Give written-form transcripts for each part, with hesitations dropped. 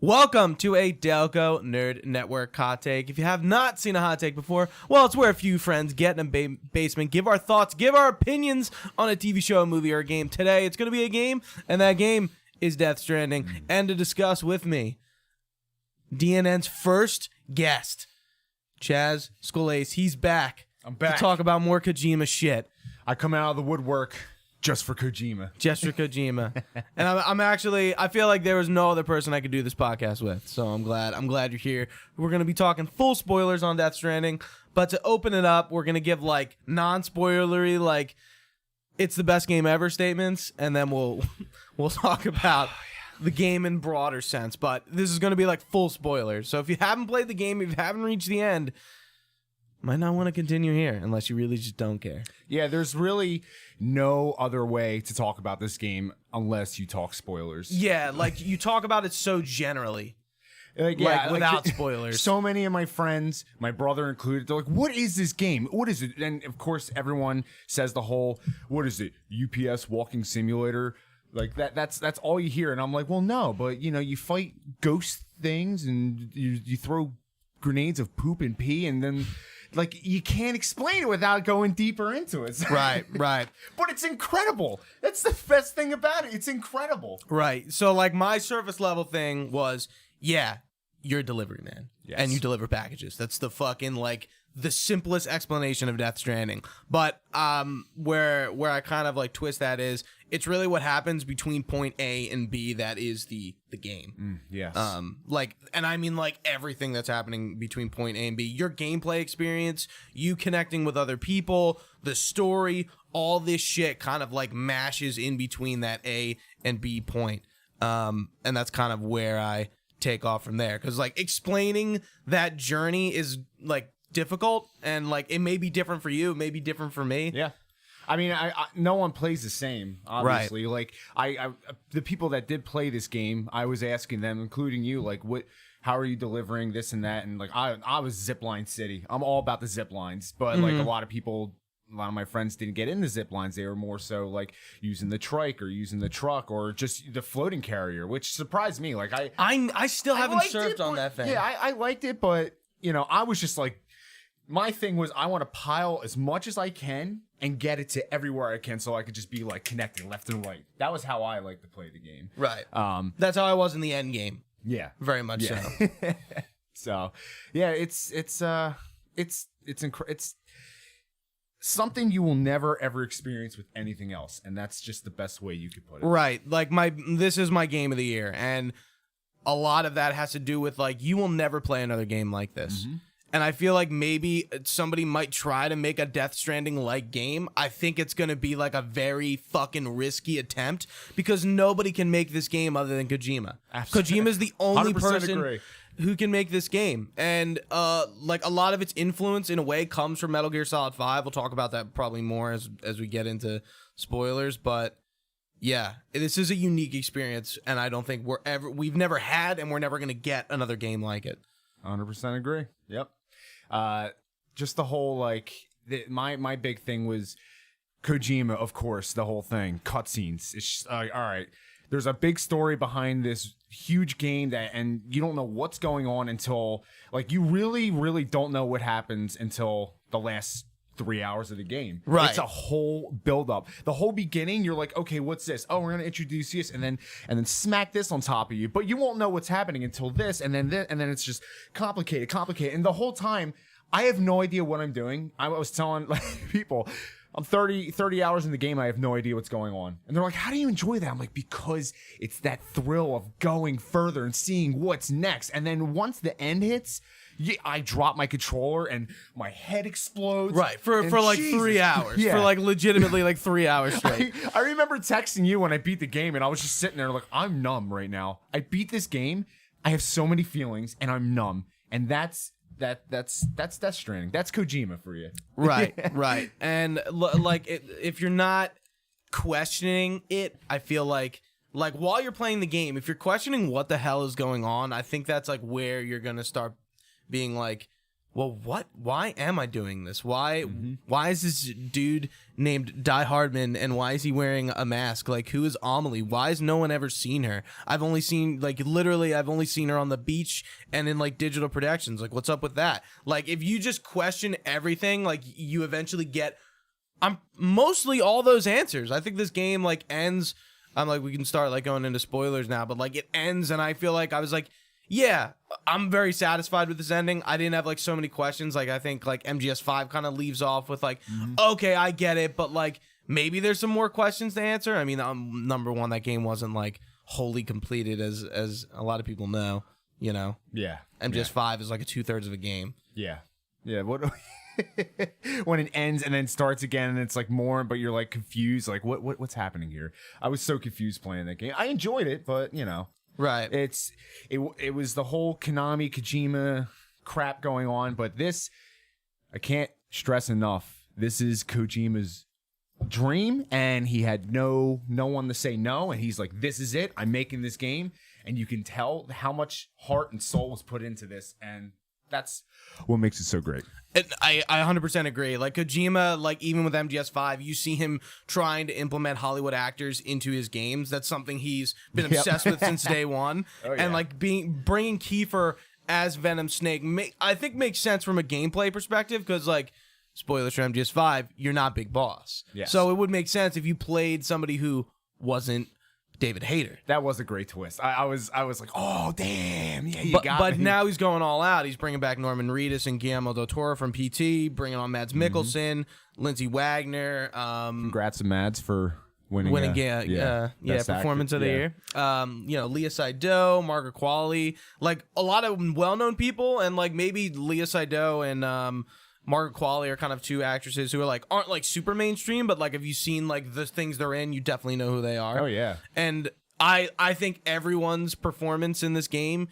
Welcome to a Delco Nerd Network hot take. If you have not seen a hot take before, well, it's where a few friends get in a basement, give our thoughts, give our opinions on a TV show, a movie, or a game. Today, it's going to be a game, and that game is Death Stranding. And to discuss with me, DNN's first guest, Chaz Squillace. He's back. I'm back. To talk about more Kojima shit. I come out of the woodwork just for Kojima. Just for Kojima. And I'm actually, I feel like there was no other person I could do this podcast with. So I'm glad you're here. We're going to be talking full spoilers on Death Stranding. But to open it up, we're going to give like non-spoilery, like it's the best game ever statements. And then we'll talk about the game in broader sense. But this is going to be like full spoilers. So if you haven't played the game, if you haven't reached the end, might not want to continue here unless you really just don't care. Yeah, there's really no other way to talk about this game unless you talk spoilers. Yeah, like you talk about it so generally. Without spoilers. So many of my friends, my brother included, they're like, what is this game? What is it? And of course, everyone says the whole, what is it? UPS walking simulator? Like that's all you hear. And I'm like, well, no, but you fight ghost things and you throw grenades of poop and pee, and then like you can't explain it without going deeper into it. Right. But it's incredible. That's the best thing about it. It's incredible. Right. So like my surface level thing was, yeah, you're a delivery man. Yes. And you deliver packages. That's the fucking like the simplest explanation of Death Stranding. But where I kind of like twist that is it's really what happens between point A and B that is the game. Yes. And I mean like everything that's happening between point A and B. Your gameplay experience, you connecting with other people, the story, all this shit kind of like mashes in between that A and B point. And that's kind of where I take off from there. Because like explaining that journey is like difficult, and like it may be different for you, it may be different for me. Yeah. I mean, I no one plays the same, obviously. Right. Like I the people that did play this game, I was asking them, including you, like how are you delivering this and that? And like I was Zipline City. I'm all about the zip lines, but like a lot of my friends didn't get into zip lines. They were more so like using the trike or using the truck or just the floating carrier, which surprised me. Like I still haven't surfed on that thing. Yeah, I liked it, but I was just like, my thing was I want to pile as much as I can and get it to everywhere I can so I could just be like connecting left and right. That was how I like to play the game. Right. That's how I was in the end game. Yeah. Very much so. So, yeah, it's something you will never ever experience with anything else, and that's just the best way you could put it. Right. Like this is my game of the year, and a lot of that has to do with like you will never play another game like this. Mm-hmm. And I feel like maybe somebody might try to make a Death Stranding-like game. I think it's going to be like a very fucking risky attempt because nobody can make this game other than Kojima. Kojima is the only person who can make this game. And like a lot of its influence in a way comes from Metal Gear Solid 5. We'll talk about that probably more as we get into spoilers. But yeah, this is a unique experience. And I don't think we've never had and we're never going to get another game like it. 100% agree. Yep. Just the whole like my big thing was Kojima, of course, the whole thing, cutscenes. It's just, all right, there's a big story behind this huge game and you don't know what's going on until like you really don't know what happens until the last 3 hours of the game. Right. It's a whole build up. The whole beginning, you're like, okay, what's this? Oh, we're gonna introduce this and then smack this on top of you. But you won't know what's happening until this, and then it's just complicated. And the whole time, I have no idea what I'm doing. I was telling like people, I'm 30 hours in the game, I have no idea what's going on. And they're like, how do you enjoy that? I'm like, because it's that thrill of going further and seeing what's next. And then once the end hits, I drop my controller and my head explodes. Right, for like Jesus. 3 hours. Yeah. For like legitimately like 3 hours straight. I remember texting you when I beat the game and I was just sitting there like, I'm numb right now. I beat this game. I have so many feelings and I'm numb. And that's Death Stranding. That's Kojima for you. Right, right. And like if you're not questioning it, I feel like like while you're playing the game, if you're questioning what the hell is going on, I think that's like where you're gonna start being like, well, why am I doing this? Why is this dude named Die Hardman, and why is he wearing a mask? Like, who is Amelie? Why has no one ever seen her? I've only seen her on the beach and in like digital projections. Like, what's up with that? Like, if you just question everything, like you eventually get mostly all those answers. I think this game like ends. I'm like, we can start like going into spoilers now, but like it ends, and I feel like I was like, yeah, I'm very satisfied with this ending. I didn't have like so many questions. Like I think like MGS5 kind of leaves off with like, okay, I get it, but like maybe there's some more questions to answer. I mean, number one, that game wasn't like wholly completed as a lot of people know. You know, MGS5 is like a 2/3 of a game. Yeah. What? When it ends and then starts again and it's like more, but you're like confused. Like what's happening here? I was so confused playing that game. I enjoyed it, but you know. Right. It was the whole Konami Kojima crap going on, but this, I can't stress enough. This is Kojima's dream, and he had no one to say no, and he's like, this is it. I'm making this game, and you can tell how much heart and soul was put into this, and that's what makes it so great. And I 100% agree. Like Kojima, like even with MGS5, you see him trying to implement Hollywood actors into his games. That's something he's been obsessed with since day one. Oh, yeah. And like bringing Kiefer as Venom Snake, I think makes sense from a gameplay perspective because like spoilers for MGS5, you're not Big Boss. Yes. So it would make sense if you played somebody who wasn't David Hayter. That was a great twist. I was like, oh damn, yeah, you got But me. now he's going all out. He's bringing back Norman Reedus and Guillermo del Toro from PT, bringing on Mads Mikkelsen, Lindsay Wagner. Congrats to Mads for winning performance of the year. You know, Leah Seydoux, Margaret Qualley, like a lot of well-known people, and like maybe Leah Seydoux and Margaret Qualley are kind of two actresses who are like aren't like super mainstream, but like if you've seen like the things they're in, you definitely know who they are. Oh yeah. And I think everyone's performance in this game,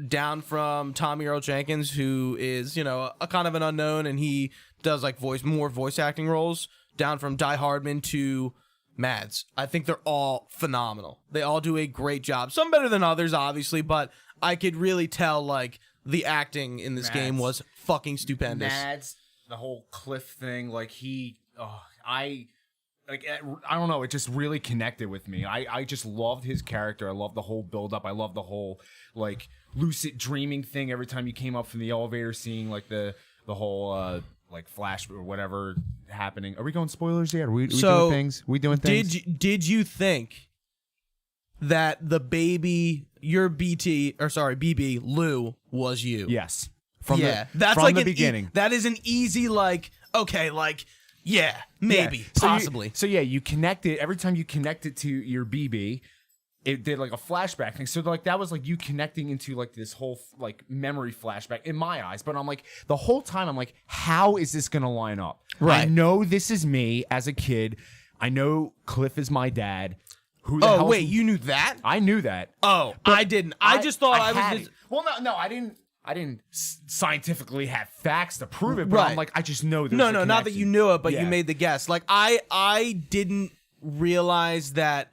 down from Tommy Earl Jenkins, who is, you know, a kind of an unknown, and he does like more voice acting roles, down from Die Hardman to Mads. I think they're all phenomenal. They all do a great job. Some better than others, obviously, but I could really tell like the acting in this game was fucking stupendous. Mads, the whole Cliff thing, like I don't know, it just really connected with me. I just loved his character. I loved the whole build up. I loved the whole like lucid dreaming thing every time you came up from the elevator, seeing like the whole like flash or whatever happening. Are we going spoilers yet? Are we doing things? Did you think that the baby, your BB Lou was you? Yes. From the beginning. That is an easy like, okay, like, yeah, maybe, possibly. So you connect it, every time you connect it to your BB, it did like a flashback thing. So like that was like you connecting into like this whole like memory flashback in my eyes. But I'm like, the whole time I'm like, how is this gonna line up? Right. I know this is me as a kid. I know Cliff is my dad. Who the hell wait, you knew that? I knew that. Oh, I didn't. I just thought I was just... Well, no, I didn't scientifically have facts to prove it, but I'm like, I just know there's No, not that you knew it, but you made the guess. Like, I didn't realize that...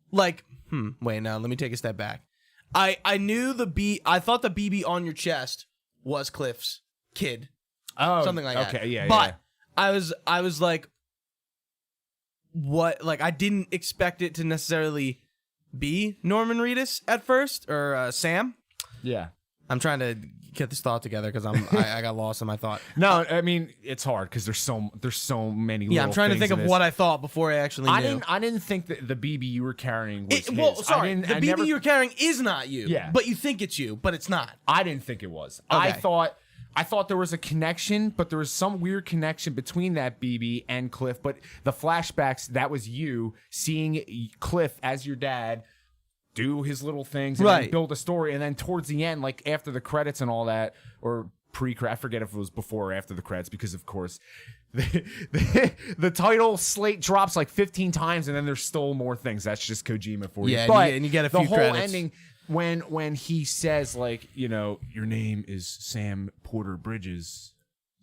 Like, wait, no, let me take a step back. I knew I thought the BB on your chest was Cliff's kid. Oh, something like that. Okay, yeah, but I was like, what? Like, I didn't expect it to necessarily be Norman Reedus at first, or Sam. Yeah. I'm trying to get this thought together because I got lost in my thought. No, I mean it's hard because there's so many. Yeah, I'm trying to think of what I thought before I actually knew. I didn't think that the BB you were carrying was his. Well, sorry, the BB you're carrying is not you. Yeah, but you think it's you, but it's not. I didn't think it was. Okay. I thought there was a connection, but there was some weird connection between that BB and Cliff. But the flashbacks, that was you seeing Cliff as your dad do his little things and then build a story. And then towards the end, like after the credits and all that, or I forget if it was before or after the credits, because of course the title slate drops like 15 times and then there's still more things. That's just Kojima for you. Yeah, but and you get a few the whole credits. Ending, when he says, like, you know, your name is Sam Porter Bridges,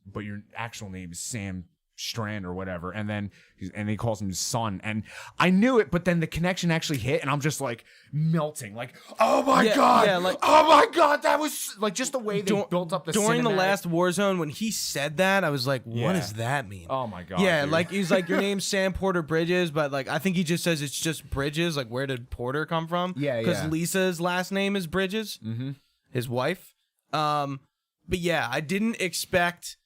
but your actual name is Sam Strand or whatever, and he calls him his son, and I knew it, but then the connection actually hit, and I'm just like melting, like, oh my god, like, oh my god, that was like just the way they built up the during cinematic. the last Warzone when he said that, I was like, what does that mean? Oh my god, yeah, dude. like he's like, your name's Sam Porter Bridges, but like I think he just says it's just Bridges. Like, where did Porter come from? Because Lisa's last name is Bridges, his wife. But yeah, I didn't expect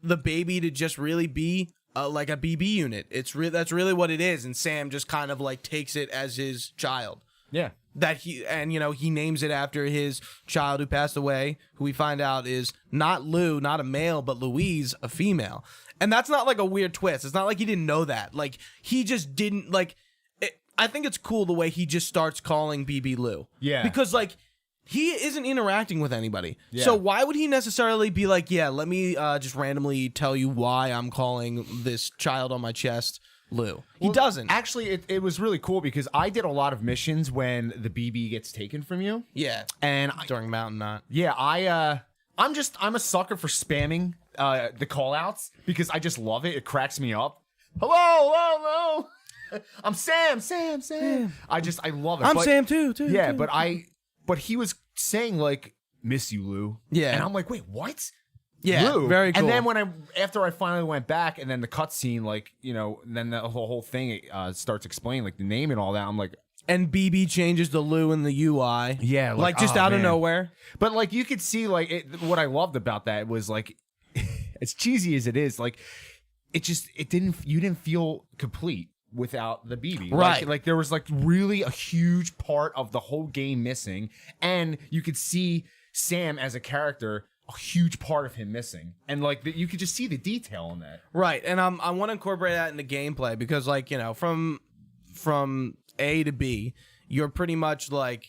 the baby to just really be like a BB unit. That's really what it is, and Sam just kind of like takes it as his child. Yeah. That he names it after his child who passed away, who we find out is not Lou, not a male, but Louise, a female. And that's not like a weird twist. It's not like he didn't know that. Like, he just didn't like it. I think it's cool the way he just starts calling BB Lou. Yeah. Because like, he isn't interacting with anybody. Yeah. So why would he necessarily be like, yeah, let me just randomly tell you why I'm calling this child on my chest Lou? He doesn't. Actually, it was really cool because I did a lot of missions when the BB gets taken from you. Yeah. And during Mountain Knot. Yeah, I'm a sucker for spamming the call outs because I just love it. It cracks me up. Hello. I'm Sam. I love it. I'm Sam too. Yeah, but he was saying like, miss you, Lou. Yeah. And I'm like, wait, what? Yeah, Lou. very cool. And then after I finally went back, and then the cutscene, like, you know, then the whole thing starts explaining like the name and all that. I'm like, and BB changes the Lou in the UI. Yeah, like just out of nowhere. But like you could see, like what I loved about that was like, as cheesy as it is, like you didn't feel complete without the BB. Right. Like there was like really a huge part of the whole game missing, and you could see Sam as a character, a huge part of him missing, and like you could just see the detail in that. Right, and I want to incorporate that into gameplay because, like, you know, from A to B, you're pretty much like,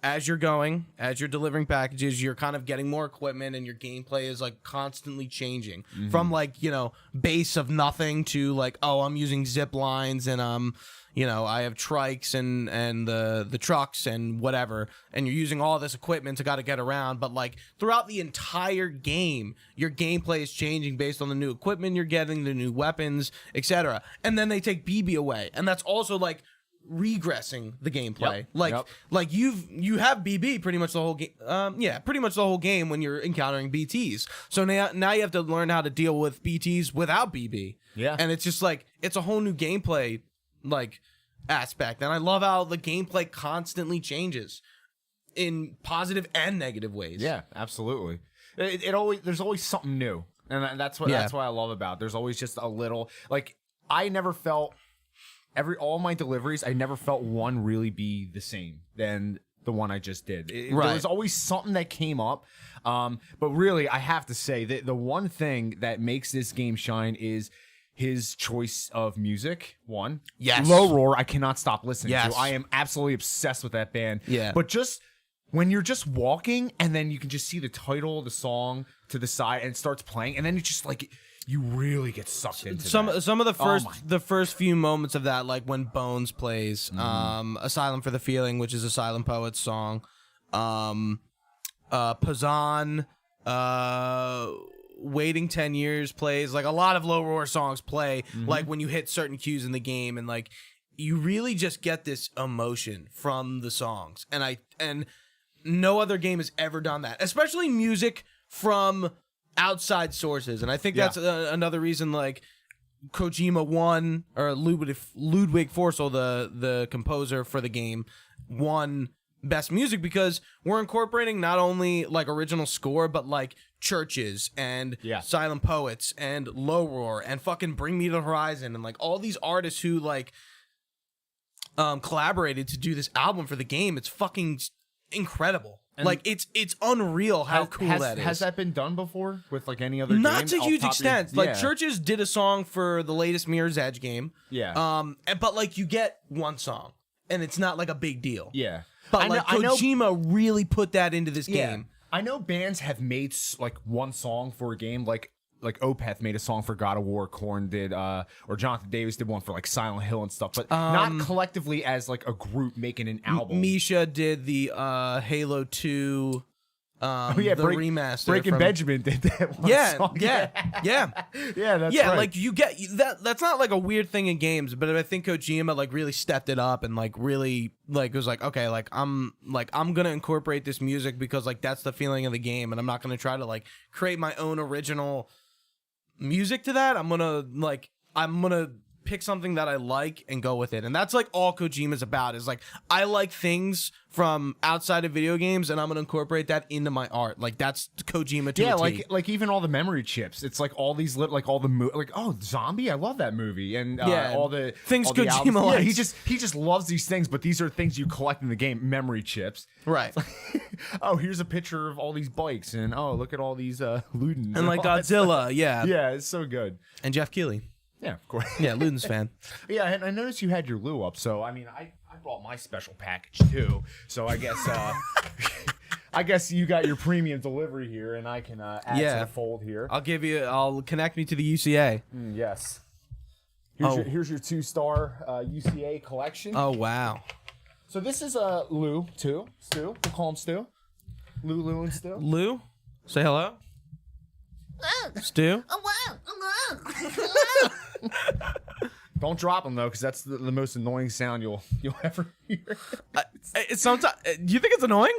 as you're delivering packages, you're kind of getting more equipment, and your gameplay is like constantly changing from like, you know, base of nothing to like, oh, I'm using zip lines and you know, I have trikes and the trucks and whatever, and you're using all this equipment to gotta get around. But like throughout the entire game, your gameplay is changing based on the new equipment you're getting, the new weapons, etc. And then they take BB away, and that's also like regressing the gameplay. Like you have BB pretty much the whole game. Pretty much the whole game when you're encountering BTs. So now you have to learn how to deal with BTs without BB. Yeah, and it's just like it's a whole new gameplay like aspect, and I love how the gameplay constantly changes in positive and negative ways. Yeah, absolutely. There's always something new, and that's what I love about it. There's always just a little, like, I never felt all my deliveries, I never felt one really be the same than the one I just did. There was always something that came up. But really, I have to say that the one thing that makes this game shine is his choice of music. One. Yes. Low Roar, I cannot stop listening Yes. to. I am absolutely obsessed with that band. Yeah. But just when you're just walking and then you can just see the title of the song to the side and it starts playing, and then it's just like you really get sucked into some of the the first few moments of that, like when Bones plays Asylum for the Feeling, which is a Silent Poets song, Pazan, Waiting 10 Years plays, like a lot of Low Roar songs play like when you hit certain cues in the game, and like you really just get this emotion from the songs, and no other game has ever done that, especially music from outside sources. And I think that's another reason like Kojima won, or Ludwig Forssell, the composer for the game, won best music, because we're incorporating not only like original score, but like churches and Silent Poets and Low Roar and fucking Bring Me to the Horizon, and like all these artists who like collaborated to do this album for the game. It's fucking incredible. And like it's unreal how cool that is. Has that been done before with like any other Not game? to huge extent. Like Churches did a song for the latest Mirror's Edge game. Yeah. But like you get one song and it's not like a big deal. Yeah. But like Kojima really put that into this game. I know bands have made like one song for a game, like Opeth made a song for God of War, Korn did, or Jonathan Davis did one for like Silent Hill and stuff, but not collectively as like a group making an album. Misha did the Halo 2 The remaster. Breaking Benjamin did that one song. Yeah. Yeah, that's right. Like you get that. That's not like a weird thing in games, but I think Kojima like really stepped it up and like really like was like, okay, I'm gonna incorporate this music because like that's the feeling of the game, and I'm not gonna try to like create my own original music to that. I'm gonna pick something that I like and go with it. And that's like all Kojima's about is like, I like things from outside of video games and I'm gonna incorporate that into my art. Like that's Kojima to a T. like even all the memory chips. It's like all these like all the like Zombie, I love that movie. And all the things all the Kojima likes. Yeah, he just loves these things, but these are things you collect in the game, memory chips. Right. Oh, here's a picture of all these bikes and oh, look at all these Ludens. And like Godzilla, yeah. Yeah, it's so good. And Jeff Keighley. Yeah, of course. Yeah, Luden's fan. Yeah, and I noticed you had your Lou up, so I mean, I brought my special package too. So I guess I guess you got your premium delivery here, and I can add to the fold here. I'll connect me to the UCA. Yes. Here's your 2-star UCA collection. Oh wow. So this is Lou too. Stu. We'll call him Stu. Lou and Stu. Lou, say hello. Stu. Don't drop them though, because that's the most annoying sound you'll ever hear. Sometimes, do you think it's annoying?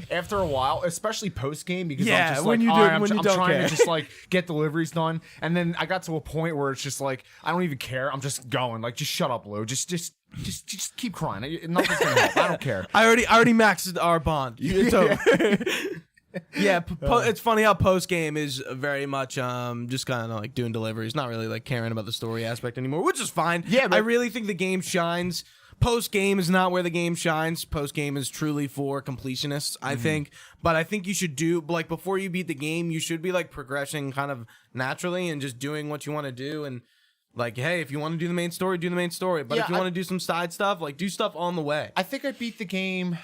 After a while, especially post game, because yeah, I'm just when like, you do, right, when I'm you don't trying care. to just like get deliveries done, and then I got to a point where it's just like I don't even care. I'm just going like, just shut up, Lou. Just keep crying. Nothing's gonna help. I don't care. I already maxed our bond. It's over. Yeah, it's funny how post game is very much just kind of like doing deliveries, not really like caring about the story aspect anymore, which is fine. Yeah, but I really think the game shines. Post game is not where the game shines. Post game is truly for completionists, I think. But I think you should do like before you beat the game, you should be like progressing kind of naturally and just doing what you want to do. And like, hey, if you want to do the main story, do the main story. But if you want to do some side stuff, like do stuff on the way. I think I beat the game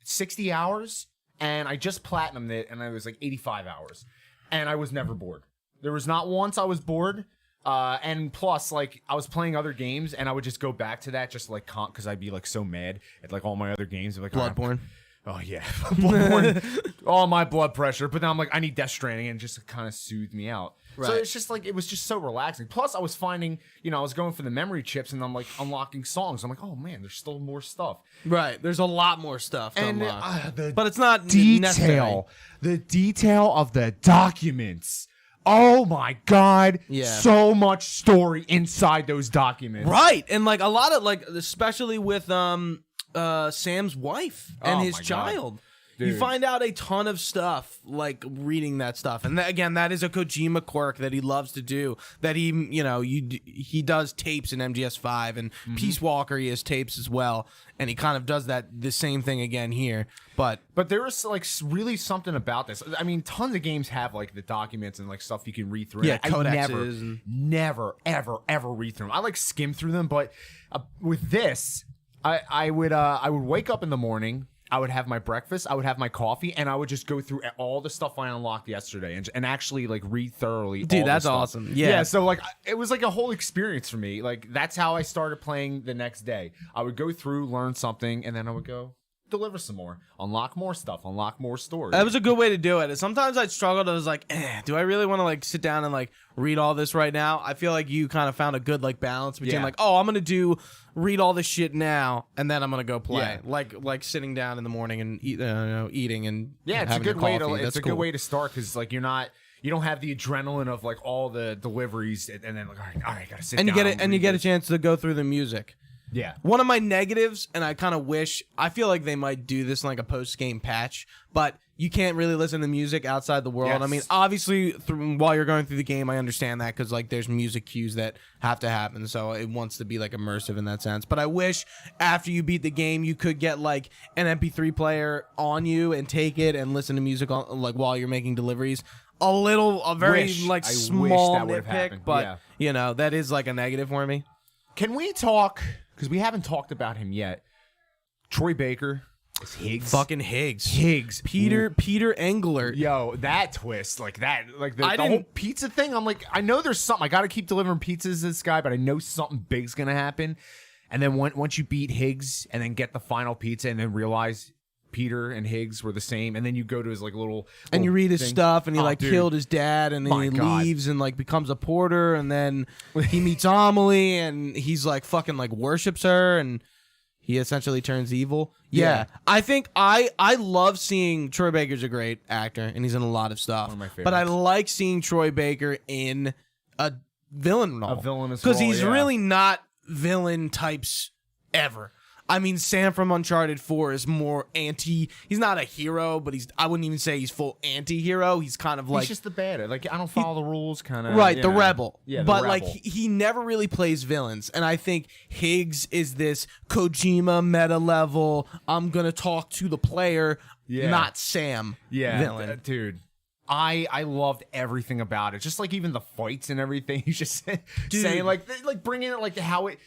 60 hours. And I just platinumed it, and I was like 85 hours. And I was never bored. There was not once I was bored. And plus, like, I was playing other games, and I would just go back to that just like, because I'd be like so mad at like all my other games. Like, Bloodborne. Oh, yeah. Bloodborne. All my blood pressure. But then I'm like, I need Death Stranding, and it just kind of soothed me out. Right. So it's just like, it was just so relaxing. Plus, I was finding, I was going for the memory chips, and I'm like unlocking songs. I'm like, oh man, there's still more stuff. Right. There's a lot more stuff to unlock. But it's not necessary. The detail of the documents. Oh my God. Yeah. So much story inside those documents. Right. And like a lot of like, especially with Sam's wife and his child. God. You find out a ton of stuff, like reading that stuff, and again, that is a Kojima quirk that he loves to do. That he does tapes in MGS5 and Peace Walker. He has tapes as well, and he kind of does the same thing again here. But there is like really something about this. I mean, tons of games have like the documents and like stuff you can read through. Yeah, codexes. Never, ever read through them. I like skim through them, but with this, I would wake up in the morning. I would have my breakfast, I would have my coffee, and I would just go through all the stuff I unlocked yesterday and actually like read thoroughly. Dude, all that's the stuff. awesome. Yeah. So like it was like a whole experience for me. Like that's how I started playing the next day. I would go through, learn something, and then I would go deliver some more, unlock more stuff, unlock more stories. That was a good way to do it. Sometimes I'd struggle to, like, do I really want to like sit down and like read all this right now? I feel like you kind of found a good like balance between like, oh, I'm gonna read all this shit now, and then I'm gonna go play. Yeah. Like sitting down in the morning and eating and it's a good way to good way to start because like you don't have the adrenaline of like all the deliveries and then like all right, gotta sit down. And you get a chance to go through the music. Yeah. One of my negatives, and I kind of wish, I feel like they might do this in like a post-game patch, but you can't really listen to music outside the world. Yes. I mean, obviously, while you're going through the game, I understand that because like there's music cues that have to happen, so it wants to be like immersive in that sense. But I wish after you beat the game, you could get like an MP3 player on you and take it and listen to music on, like while you're making deliveries. A very small nitpick, but that is like a negative for me. Can we talk? Because we haven't talked about him yet. Troy Baker is Higgs. Fucking Higgs. Peter Englert. Yo, that twist. Like that. Like the whole pizza thing. I'm like, I know there's something. I got to keep delivering pizzas to this guy, but I know something big's going to happen. And then once you beat Higgs and then get the final pizza and then realize Peter and Higgs were the same, and then you go to his like little and you read his thing. stuff, and he Dude. killed his dad, and then My he God. leaves and like becomes a porter, and then he meets Amelie, and he's like fucking like worships her, and he essentially turns evil. Yeah. I think I love seeing Troy Baker's a great actor, and he's in a lot of stuff. One of my favorites. But I like seeing Troy Baker in a villain role. A villainous because role, he's yeah. really not villain types ever. I mean, Sam from Uncharted 4 is more anti. He's not a hero, but I wouldn't even say he's full anti-hero. He's kind of like he's just the bad. Like I don't follow the rules, kind of. right, the rebel. Yeah, the but rebel. like he never really plays villains, and I think Higgs is this Kojima meta level. I'm gonna talk to the player, not Sam. Yeah, villain. dude. I loved everything about it. Just like even the fights and everything. He's just saying like bringing it like how it.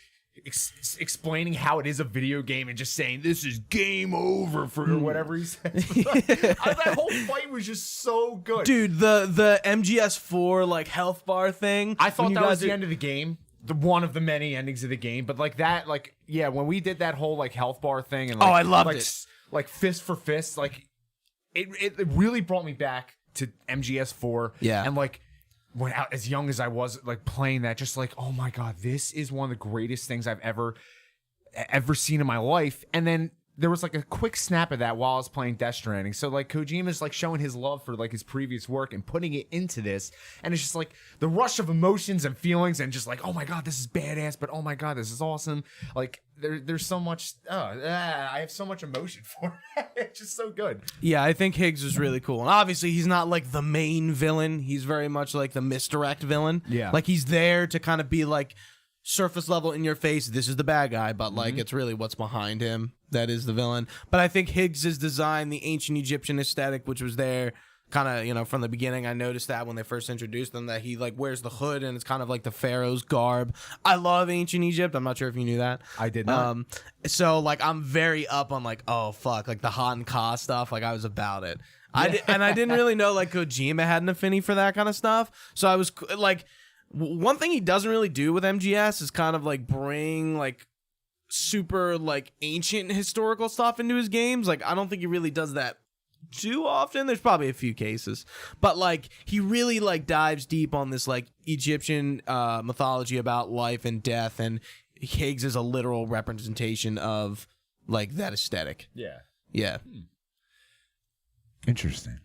Explaining how it is a video game and just saying this is game over for or whatever he said. That whole fight was just so good, Dude, the MGS4 like health bar thing. I thought when you that was guys the end of the game, the one of the many endings of the game. But like that, like yeah, when we did that whole like health bar thing and like, I loved like, it. Like fist for fist, like it really brought me back to MGS4. Yeah, and like. When as young as I was, like playing that, just like, oh my God, this is one of the greatest things I've ever seen in my life. And then there was like a quick snap of that while I was playing Death Stranding. So like Kojima's like showing his love for like his previous work and putting it into this, and it's just like the rush of emotions and feelings and just like, oh my God, this is badass, but oh my God, this is awesome. Like there's so much. I have so much emotion for it. It's just so good. Yeah, I think Higgs is really cool. And obviously he's not like the main villain. He's very much like the misdirect villain. Yeah. Like he's there to kind of be like surface level in your face, this is the bad guy, but like it's really what's behind him that is the villain. But I think Higgs's design, the ancient Egyptian aesthetic, which was there kind of, you know, from the beginning, I noticed that when they first introduced them, that he like wears the hood and it's kind of like the pharaoh's garb. I love ancient Egypt. I'm not sure if you knew that. I did not. So like I'm very up on like, oh fuck, like the Han and Ka stuff. Like I was about it. And I didn't really know like Kojima had an affinity for that kind of stuff. So I was like, one thing he doesn't really do with MGS is kind of like bring like super like ancient historical stuff into his games. Like I don't think he really does that too often. There's probably a few cases, but like he really like dives deep on this like Egyptian mythology about life and death, and Higgs is a literal representation of like that aesthetic. Yeah. Interesting.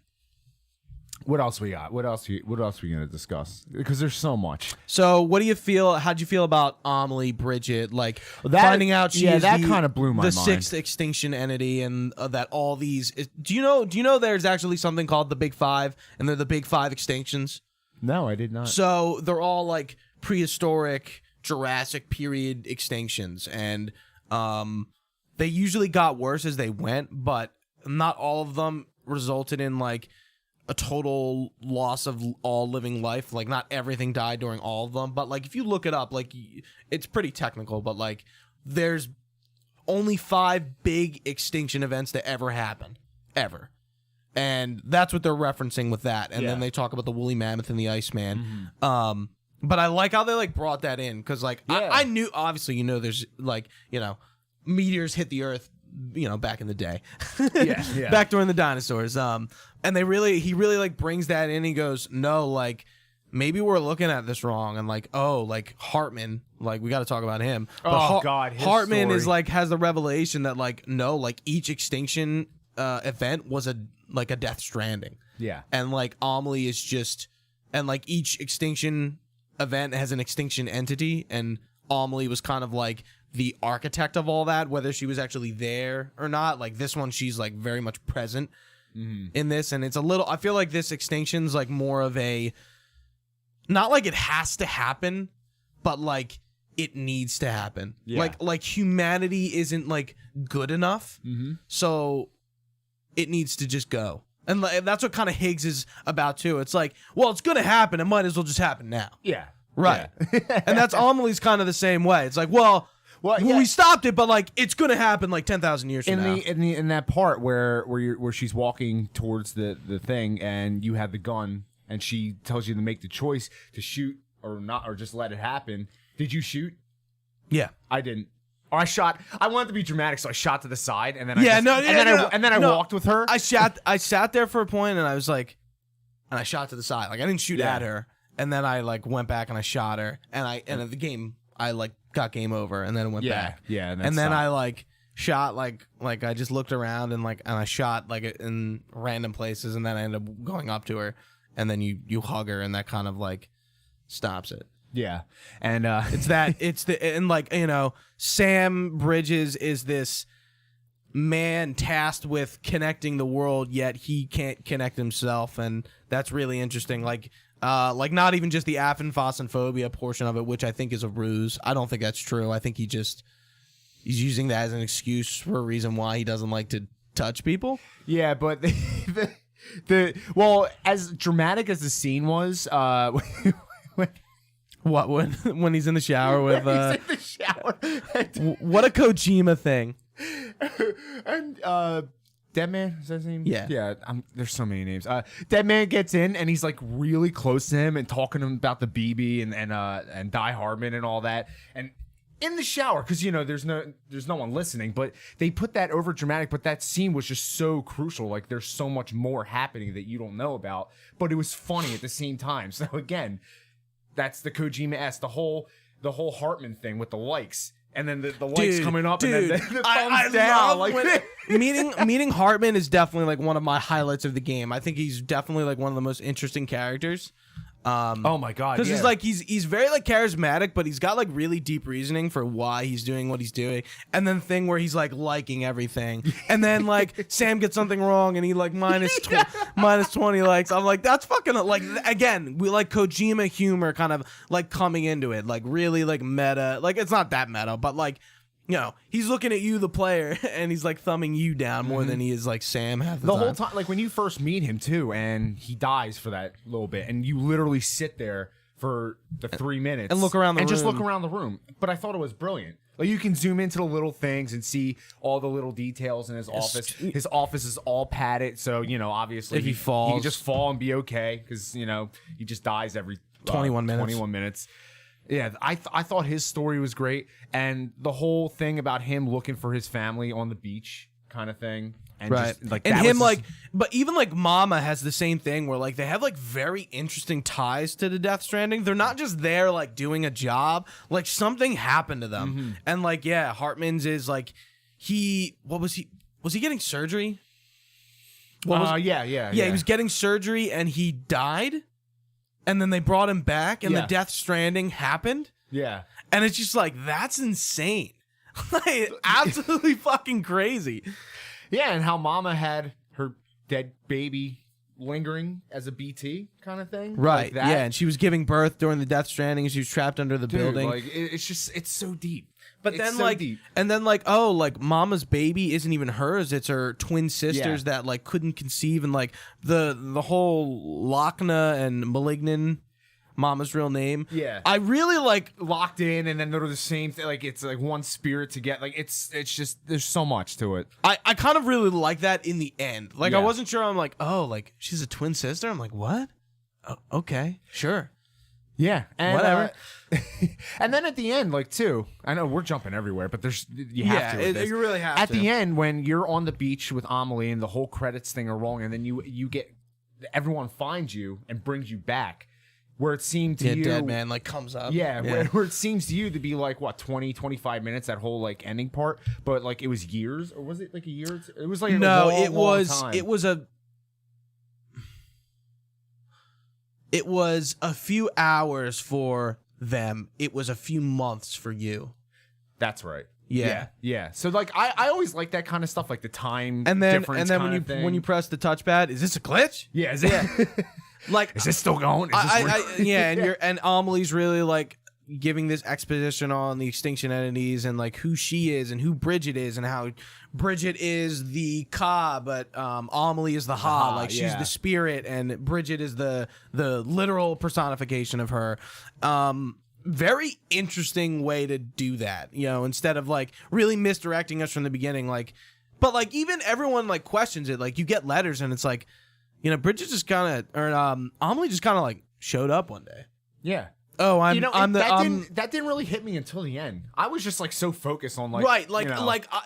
What else we got? What else we gonna discuss? Because there's so much. So, what do you feel? How'd you feel about Amelie Bridget? Like finding out she is that kind of blew my mind. The sixth extinction entity, and that all these. Do you know? There's actually something called the Big Five, and they're the Big Five extinctions. No, I did not. So they're all like prehistoric Jurassic period extinctions, and they usually got worse as they went, but not all of them resulted in like a total loss of all living life. Like not everything died during all of them, but like if you look it up, like it's pretty technical, but like there's only 5 big extinction events that ever happen, ever. And that's what they're referencing with that. And then they talk about the woolly mammoth and the Iceman. But I like how they like brought that in, because like I knew, obviously, you know, there's like, you know, meteors hit the earth, you know, back in the day. Back during the dinosaurs. And he really like brings that in. He goes, no, like maybe we're looking at this wrong, and like, oh, like Hartman, like we got to talk about him. But God, his Hartman story is like has the revelation that like no, like each extinction event was a Death Stranding. Yeah. And like Amelie is just, and like each extinction event has an extinction entity, and Amelie was kind of like the architect of all that, whether she was actually there or not. Like this one, she's like very much present in this, and it's a little, I feel like this extinction's like more of a, not like it has to happen, but like it needs to happen. Like humanity isn't like good enough, so it needs to just go. And that's what kind of Higgs is about too. It's like, well, it's gonna happen, it might as well just happen now. Right. And that's Amelie's kind of the same way. It's like, well, we stopped it, but like it's gonna happen like 10,000 years from now. In that part where she's walking towards the thing, and you have the gun, and she tells you to make the choice to shoot or not, or just let it happen. Did you shoot? Yeah, I didn't. Or I wanted to be dramatic, so I shot to the side, and then I walked with her. I sat there for a point, and I was like, and I shot to the side. Like I didn't shoot at her, and then I like went back and I shot her, and at the game I like got game over, and then went back. Yeah, and then I like shot like I just looked around and I shot like in random places, and then I ended up going up to her, and then you hug her, and that kind of like stops it. Yeah, and Sam Bridges is this man tasked with connecting the world, yet he can't connect himself, and that's really interesting. Like not even just the aphenphosphobia portion of it, which I think is a ruse. I don't think that's true. I think he's using that as an excuse for a reason why he doesn't like to touch people. Yeah, but as dramatic as the scene was, What when he's in the shower with he's in the shower. What a Kojima thing. And Dead Man, is that his name? Yeah. There's so many names. Dead Man gets in and he's like really close to him and talking to him about the BB and Die Hardman and all that. And in the shower, because there's no one listening, but they put that over dramatic, but that scene was just so crucial. Like there's so much more happening that you don't know about, but it was funny at the same time. So again, that's the Kojima-esque, the whole Hartman thing with the likes, and then the likes coming up, and then the thumbs down. Like meeting Hartman is definitely like one of my highlights of the game. I think he's definitely like one of the most interesting characters. Oh my god! Because he's very like charismatic, but he's got like really deep reasoning for why he's doing what he's doing. And then thing where he's like liking everything, and then like Sam gets something wrong, and he like minus 20 likes. I'm like, that's fucking like again, we like Kojima humor kind of like coming into it, like really like meta. Like it's not that meta, but like. He's looking at you, the player, and he's like thumbing you down more than he is like Sam half the time. The whole time, like when you first meet him too, and he dies for that little bit, and you literally sit there for the 3 minutes and look around the room. just look around the room. But I thought it was brilliant. Like you can zoom into the little things and see all the little details in his office. His office is all padded, so obviously if he falls, he can just fall and be okay because he just dies every 21 minutes. 21 minutes. Yeah, I thought his story was great, and the whole thing about him looking for his family on the beach, kind of thing, and right? Just, like, and that him was like, but even like Mama has the same thing where like they have like very interesting ties to the Death Stranding. They're not just there like doing a job, like something happened to them, and like Hartman's is like was he getting surgery? Yeah. He was getting surgery and he died. And then they brought him back, and the Death Stranding happened. Yeah. And it's just like, that's insane. Like, absolutely fucking crazy. Yeah, and how Mama had her dead baby lingering as a BT kind of thing. Right, like that. Yeah, and she was giving birth during the Death Stranding, and she was trapped under the building. Like, it's so deep. But it's then so deep. And then Mama's baby isn't even hers, it's her twin sisters that like couldn't conceive, and like the whole Lochna and Malignant, Mama's real name. Yeah. I really like locked in, and then they're the same thing, like it's like one spirit to get, like it's just there's so much to it. I kind of really like that in the end. Like I wasn't sure, I'm like, oh, like she's a twin sister? I'm like, what? Oh, okay, sure. Yeah, and, whatever. And then at the end, like too, I know we're jumping everywhere, but you have to. You really have to. At the end, when you're on the beach with Amelie and the whole credits thing are rolling, and then you get everyone finds you and brings you back, where it seemed to you, dead man like comes up. Yeah. Where it seems to you to be like what 20, 25 minutes, that whole like ending part, but like it was years, or was it like a year? It was like a long time. It was a few hours for them. It was a few months for you. That's right. Yeah. So like I always like that kind of stuff, like the time difference. And then when you press the touchpad, is this a glitch? Yeah. Is it? Like, is this still going? And Amelie's really like giving this exposition on the extinction entities and like who she is and who Bridget is and how Bridget is the Ka, but Amelie is the Ha. Like she's the spirit and Bridget is the literal personification of her. Very interesting way to do that, instead of like really misdirecting us from the beginning. Like, but like even everyone like questions it. Like you get letters and it's like, Bridget just kind of, or Amelie just kind of like showed up one day. Yeah. Oh, that didn't really hit me until the end. I was just like so focused on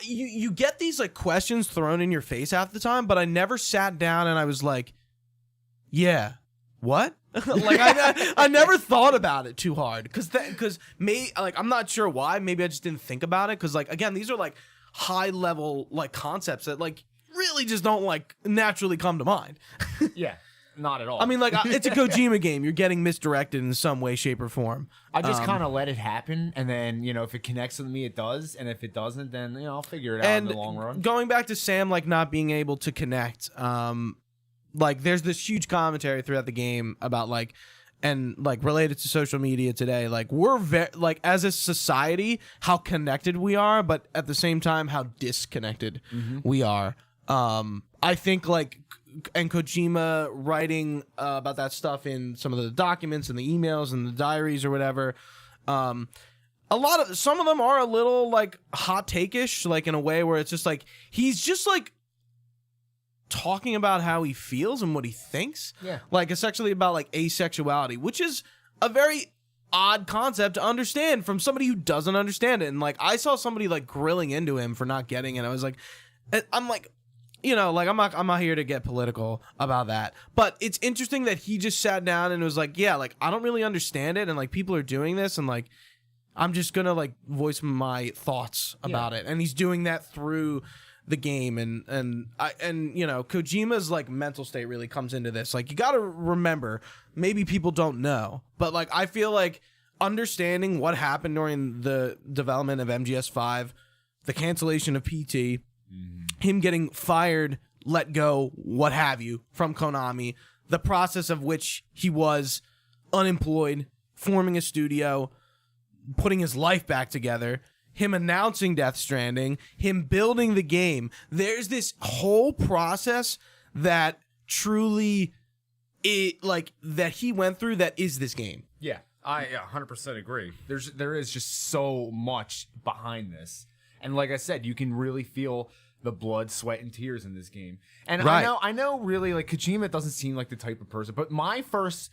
you get these like questions thrown in your face half the time, but I never sat down and I was like, yeah, what? Like I never thought about it too hard because I'm not sure why. Maybe I just didn't think about it because like again, these are like high level like concepts that like really just don't like naturally come to mind. Yeah. Not at all. I mean, like, it's a Kojima game. You're getting misdirected in some way, shape, or form. I just kind of let it happen, and then, if it connects with me, it does, and if it doesn't, then, I'll figure it out in the long run. Going back to Sam, like, not being able to connect, like, there's this huge commentary throughout the game about, like, and, like, related to social media today, like, we're like, as a society, how connected we are, but at the same time, how disconnected we are. I think, like, and Kojima writing about that stuff in some of the documents and the emails and the diaries or whatever. Some of them are a little like hot take-ish, like in a way where it's just like he's just like talking about how he feels and what he thinks. Yeah. Like essentially about like asexuality, which is a very odd concept to understand from somebody who doesn't understand it. And like I saw somebody like grilling into him for not getting it. I was like, I'm like, like I'm not here to get political about that, but it's interesting that he just sat down and was like, yeah, like I don't really understand it, and like people are doing this, and like I'm just gonna like voice my thoughts about it, and he's doing that through the game, and Kojima's like mental state really comes into this. Like you got to remember, maybe people don't know, but like I feel like understanding what happened during the development of MGS5, the cancellation of PT. Him getting fired, let go, what have you, from Konami, the process of which he was unemployed, forming a studio, putting his life back together, him announcing Death Stranding, him building the game. There's this whole process that truly, that he went through that is this game. Yeah, I 100% agree. There is just so much behind this. And like I said, you can really feel the blood, sweat, and tears in this game. And right. I know really like Kojima doesn't seem like the type of person, but my first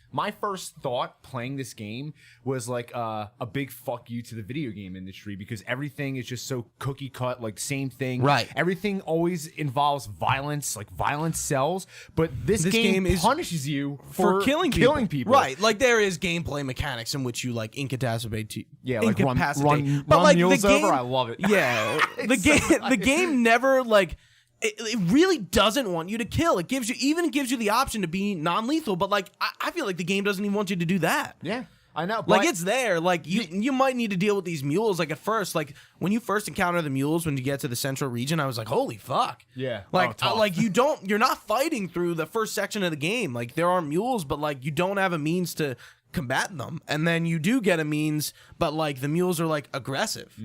thought playing this game was like a big fuck you to the video game industry, because everything is just so cookie cut, like same thing. Right. Everything always involves violence, like violence sells, but this game punishes you for killing people. Right. Like there is gameplay mechanics in which you like incapacitate. Like run like mules the game, over. I love it. Yeah. The game never like it really doesn't want you to kill. It gives you the option to be non-lethal, but like I feel like the game doesn't even want you to do that. Yeah, I know. Like it's there. Like you might need to deal with these mules. Like at first, like when you first encounter the mules when you get to the central region, I was like, holy fuck. Yeah. Like you're not fighting through the first section of the game. Like there are mules, but like you don't have a means to combat them, and then you do get a means, but like the mules are like aggressive,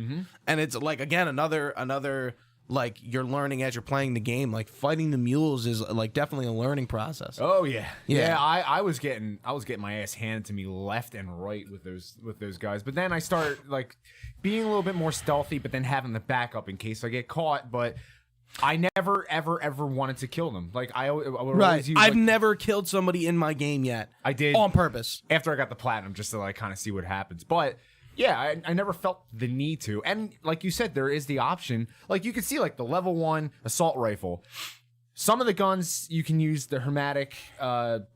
and it's like again another. Like you're learning as you're playing the game. Like fighting the mules is like definitely a learning process. Oh yeah. I was getting my ass handed to me left and right with those guys. But then I start like being a little bit more stealthy, but then having the backup in case I get caught. But I never ever wanted to kill them. Like I would always use, I've never killed somebody in my game yet. I did on purpose after I got the platinum, just to like kind of see what happens. But yeah, I never felt the need to. And like you said, there is the option. Like you can see like the level 1 assault rifle. Some of the guns you can use the hermetic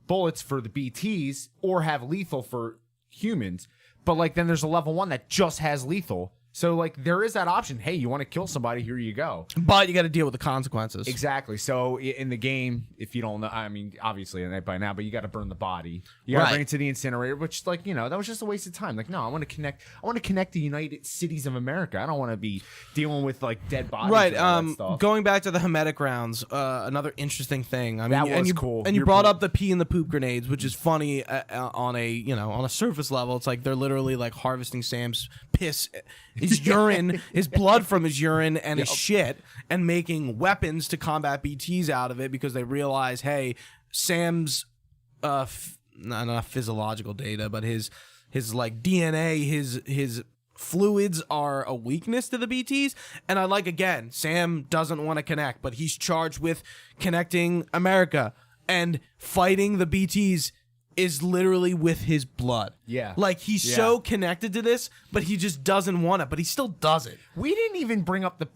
bullets for the BTs or have lethal for humans. But like then there's a level 1 that just has lethal. So, like, there is that option. Hey, you want to kill somebody, here you go. But you got to deal with the consequences. Exactly. So, in the game, if you don't know, I mean, obviously, by now, but you got to burn the body. You got to bring it to the incinerator, which, like, that was just a waste of time. Like, no, I want to connect the United Cities of America. I don't want to be dealing with, like, dead bodies. Right. And all that stuff. Going back to the hermetic rounds, another interesting thing. I mean, that was cool. And you brought up the pee and the poop grenades, which is funny on a surface level. It's like they're literally, like, harvesting Sam's piss, his urine, his blood from his urine and his shit, and making weapons to combat BTs out of it because they realize, hey, Sam's not physiological data, but his like DNA, his fluids are a weakness to the BTs. And I like, again, Sam doesn't want to connect, but he's charged with connecting America and fighting the BTs is literally with his blood. Yeah. Like, he's so connected to this, but he just doesn't want it, but he still does it. We didn't even bring up the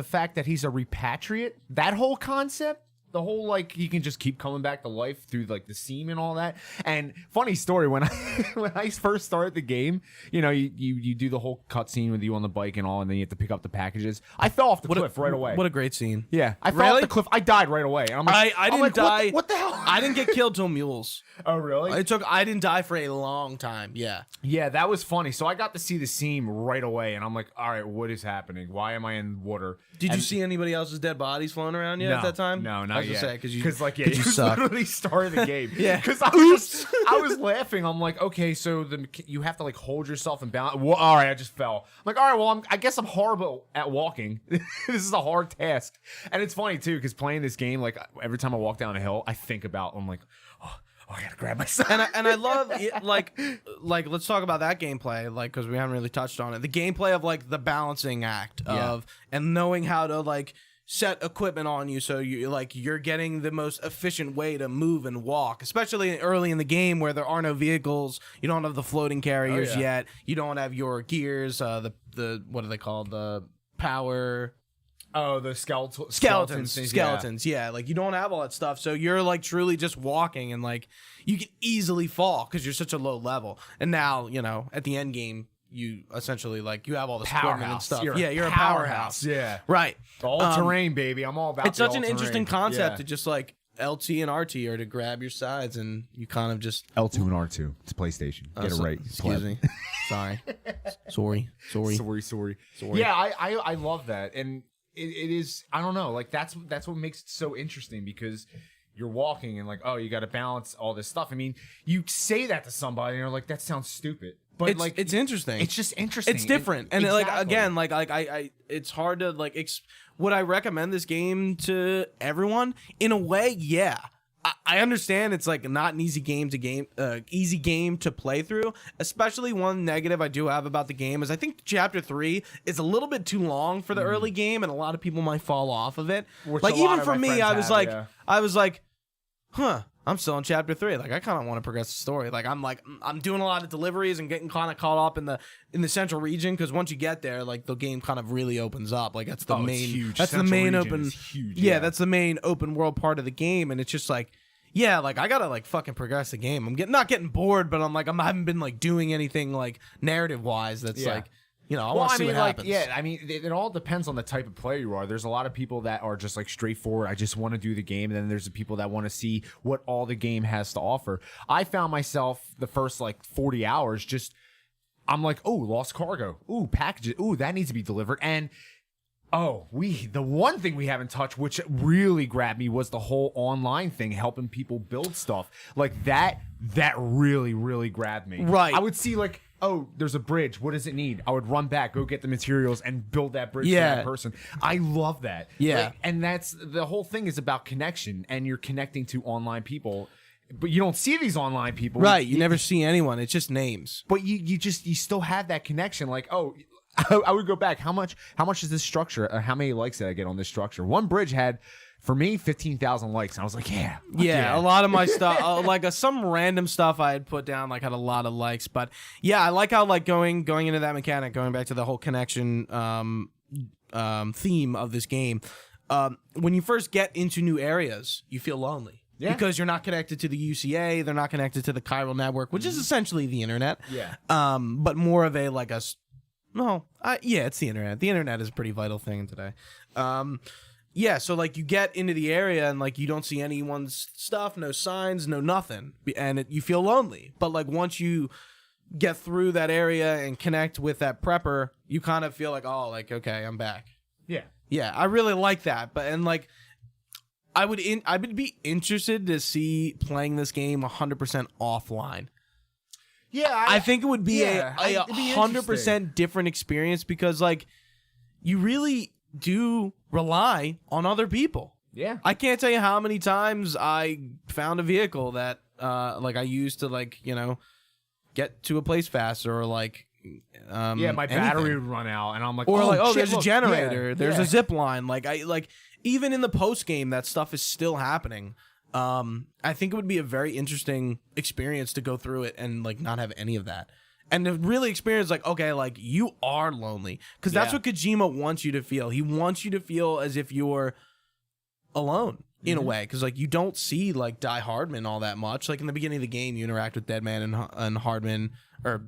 fact that he's a repatriate. That whole concept. The whole, like, you can just keep coming back to life through, like, the seam and all that. And funny story, when I first started the game, you know, you do the whole cutscene with you on the bike and all, and then you have to pick up the packages. I fell off the cliff right away. What a great scene. Yeah, I fell off the cliff. I died right away. And I'm like, I didn't die. What the hell? I didn't get killed till mules. Oh, really? I didn't die for a long time. Yeah. Yeah, that was funny. So I got to see the seam right away, and I'm like, all right, what is happening? Why am I in water? Did you see anybody else's dead bodies floating around yet at that time? No, not yet. Because like, you literally started the game. Yeah. Because I was laughing. I'm like, okay, so you have to like hold yourself and balance. Well, all right, I just fell. I'm like, all right, well, I guess I'm horrible at walking. This is a hard task. And it's funny too, because playing this game, like every time I walk down a hill, I think about, I'm like, oh, I gotta grab myself. And I love it, like let's talk about that gameplay, like, because we haven't really touched on it. The gameplay of like the balancing act of and knowing how to like set equipment on you so you're getting the most efficient way to move and walk, especially early in the game where there are no vehicles. You don't have the floating carriers yet. You don't have your gears. The what are they called? The power. Oh, the skeletons. Yeah, like you don't have all that stuff, so you're like truly just walking, and like you can easily fall because you're such a low level. And now, you know, at the end game, you essentially like you have all this equipment and stuff. You're a powerhouse. Yeah, right. All terrain, baby. I'm all about. It's such an interesting concept to just like LT and RT are to grab your sides, and you kind of just L2 and R2. It's PlayStation. Get it right. Excuse me. Sorry. Yeah, I love that, and it is. I don't know. Like that's what makes it so interesting, because you're walking and like, oh, you got to balance all this stuff. I mean, you say that to somebody and you're like, that sounds stupid. But it's interesting. It's just interesting. It's different. And exactly. Like again, like I it's hard to like would I recommend this game to everyone? In a way, yeah. I understand it's like not an easy game to play through. Especially one negative I do have about the game is I think Chapter 3 is a little bit too long for the early game, and a lot of people might fall off of it. Like even for me, I was like, huh. I'm still in Chapter 3. Like, I kind of want to progress the story. Like, I'm doing a lot of deliveries and getting kind of caught up in the central region, because once you get there, like the game kind of really opens up. Like that's the main. It's huge. That's Central the main region open. Is huge, yeah, that's the main open world part of the game, and it's just like, yeah, like I gotta like fucking progress the game. I'm not getting bored, but I haven't been like doing anything like narrative wise. That's like. You know, I want to see what happens. Yeah, I mean, it all depends on the type of player you are. There's a lot of people that are just like straightforward. I just want to do the game. And then there's the people that want to see what all the game has to offer. I found myself the first like 40 hours I'm like, oh, lost cargo. Ooh, packages. Ooh, that needs to be delivered. And the one thing we haven't touched, which really grabbed me, was the whole online thing, helping people build stuff. Like that really, really grabbed me. Right. I would see like, oh, there's a bridge. What does it need? I would run back, go get the materials, and build that bridge for that person. I love that. Yeah. Like, and that's the whole thing is about connection, and you're connecting to online people. But you don't see these online people. Right. You never see anyone. It's just names. But you still have that connection. Like, oh, I would go back. How much is this structure? How many likes did I get on this structure? One bridge had, for me, 15,000 likes. And I was like, yeah. A lot of my stuff, some random stuff I had put down, like had a lot of likes. But yeah, I like how like going into that mechanic, going back to the whole connection theme of this game. When you first get into new areas, you feel lonely. Yeah. Because you're not connected to the UCA, they're not connected to the chiral network, which is essentially the internet. Yeah. But more of a like it's the internet. The internet is a pretty vital thing today. Yeah, so like you get into the area and like you don't see anyone's stuff, no signs, no nothing, and you feel lonely. But like once you get through that area and connect with that prepper, you kind of feel like, oh, like okay, I'm back. Yeah, I really like that. But and like I would be interested to see playing this game 100% offline. Yeah, I think it would be a 100% different experience, because like you really do rely on other people. Yeah. I can't tell you how many times I found a vehicle that like I used to like, you know, get to a place faster, or like my battery would run out and I'm like, or like, there's a generator, there's a zip line. Like even in the post game, that stuff is still happening. I think it would be a very interesting experience to go through it and like not have any of that. And to really experience like, okay, like you are lonely. Because that's what Kojima wants you to feel. He wants you to feel as if you're alone in a way. Because like you don't see like Die Hardman all that much. Like in the beginning of the game, you interact with Deadman and Hardman, or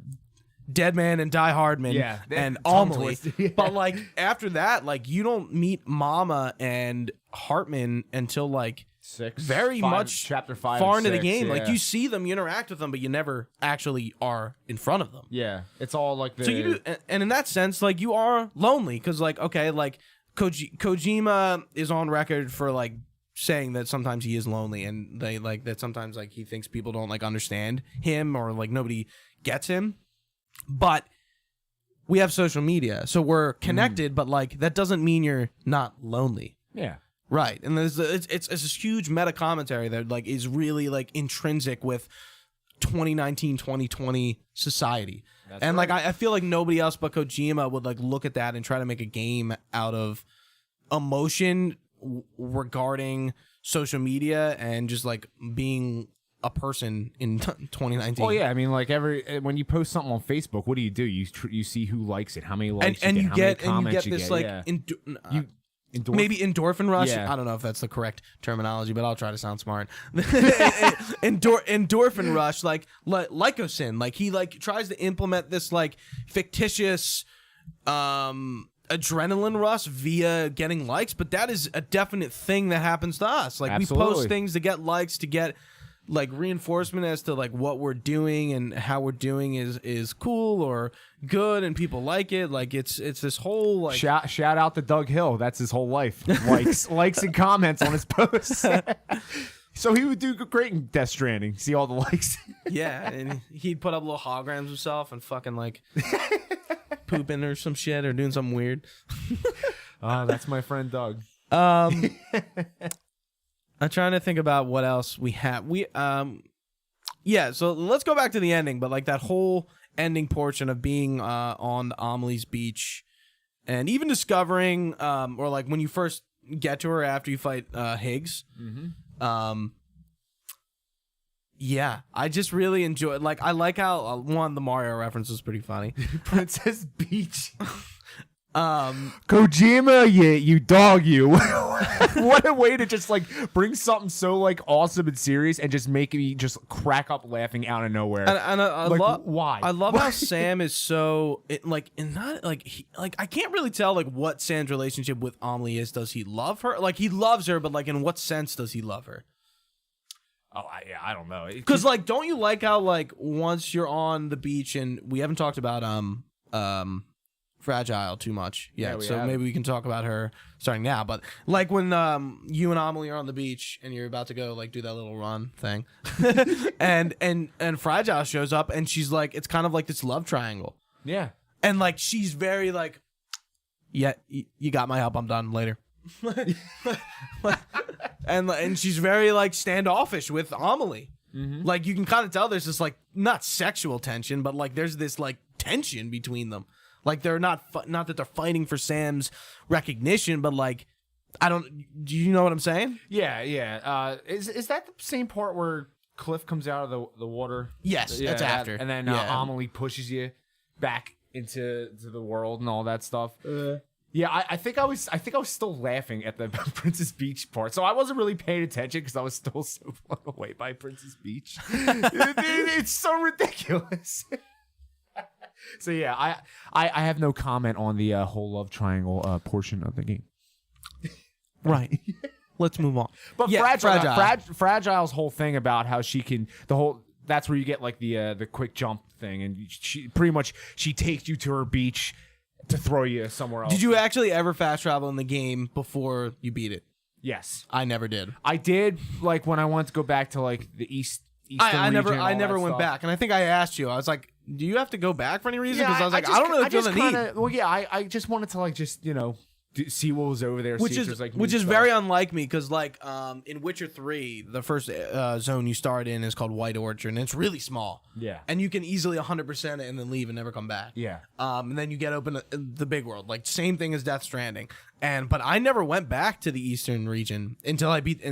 Deadman and Die Hardman and Amelie. But like after that, like you don't meet Mama and Hartman until like chapter 5 far into the game. Like you see them, you interact with them, but you never actually are in front of them. Yeah, it's all like so you do, and in that sense, like you are lonely because like okay, like Kojima is on record for like saying that sometimes he is lonely, and they like that sometimes like he thinks people don't like understand him or like nobody gets him. But we have social media, so we're connected, but like that doesn't mean you're not lonely. Yeah. Right, and there's it's this huge meta commentary that like is really like intrinsic with 2019, 2020 society. And like I feel like nobody else but Kojima would like look at that and try to make a game out of emotion regarding social media and just like being a person in 2019. Oh yeah, I mean like when you post something on Facebook, what do? You see who likes it, how many likes you get, how many comments this you like maybe endorphin rush. Yeah. I don't know if that's the correct terminology, but I'll try to sound smart. Endorphin rush, like Lycosin, like he like tries to implement this like fictitious adrenaline rush via getting likes, but that is a definite thing that happens to us. Like Absolutely. We post things to get likes, to get like reinforcement as to like what we're doing and how we're doing is cool or good and people like it. Like it's this whole like shout out to Doug Hill. That's his whole life. Likes and comments on his posts. So he would do great in Death Stranding. See all the likes. Yeah, and he'd put up little holograms of himself and fucking like pooping or some shit or doing something weird. That's my friend Doug. I'm trying to think about what else we have. So let's go back to the ending, but like that whole ending portion of being on Amelie's beach and even discovering or like when you first get to her after you fight Higgs. I just really enjoy it. Like I like how the Mario reference was pretty funny. Princess Beach. Kojima, you dog, you. What a way to just like bring something so like awesome and serious and just make me just crack up laughing out of nowhere. And I like, love why? I love how Sam is so not like I can't really tell like what Sam's relationship with Amelie is. Does he love her? Like he loves her, but like in what sense does he love her? Oh, I don't know. Because like, don't you like how like once you're on the beach and we haven't talked about Fragile too much yet, so maybe we can talk about her starting now. But like when you and Amelie are on the beach and you're about to go like do that little run thing, and Fragile shows up and she's like, it's kind of like this love triangle. Yeah, and like she's very like, yeah, you got my help. I'm done later. and she's very like standoffish with Amelie. Mm-hmm. Like you can kind of tell there's this like not sexual tension, but like there's this like tension between them. Like they're not that they're fighting for Sam's recognition, but like do you know what I'm saying? Yeah. Is that the same part where Cliff comes out of the water? Yes, that's after. And then Amelie pushes you back into the world and all that stuff. Yeah, I think I was still laughing at the Princess Beach part, so I wasn't really paying attention because I was still so blown away by Princess Beach. It's so ridiculous. So yeah, I have no comment on the whole love triangle portion of the game. Right. Let's move on. But Fragile's whole thing about how she can that's where you get like the quick jump thing, and she pretty much she takes you to her beach to throw you somewhere else. Did you actually ever fast travel in the game before you beat it? Yes, I never did. I did like when I wanted to go back to like the eastern I region. I never went back, and I think I asked you. I was like, "Do you have to go back for any reason?" Because I was like, "I don't really feel the need." Well, yeah, I just wanted to like just see what was over there, which is very unlike me. Because like in Witcher 3, the first zone you start in is called White Orchard, and it's really small. Yeah, and you can easily 100% it and then leave and never come back. Yeah, and then you get open to the big world, like same thing as Death Stranding. But I never went back to the eastern region until I beat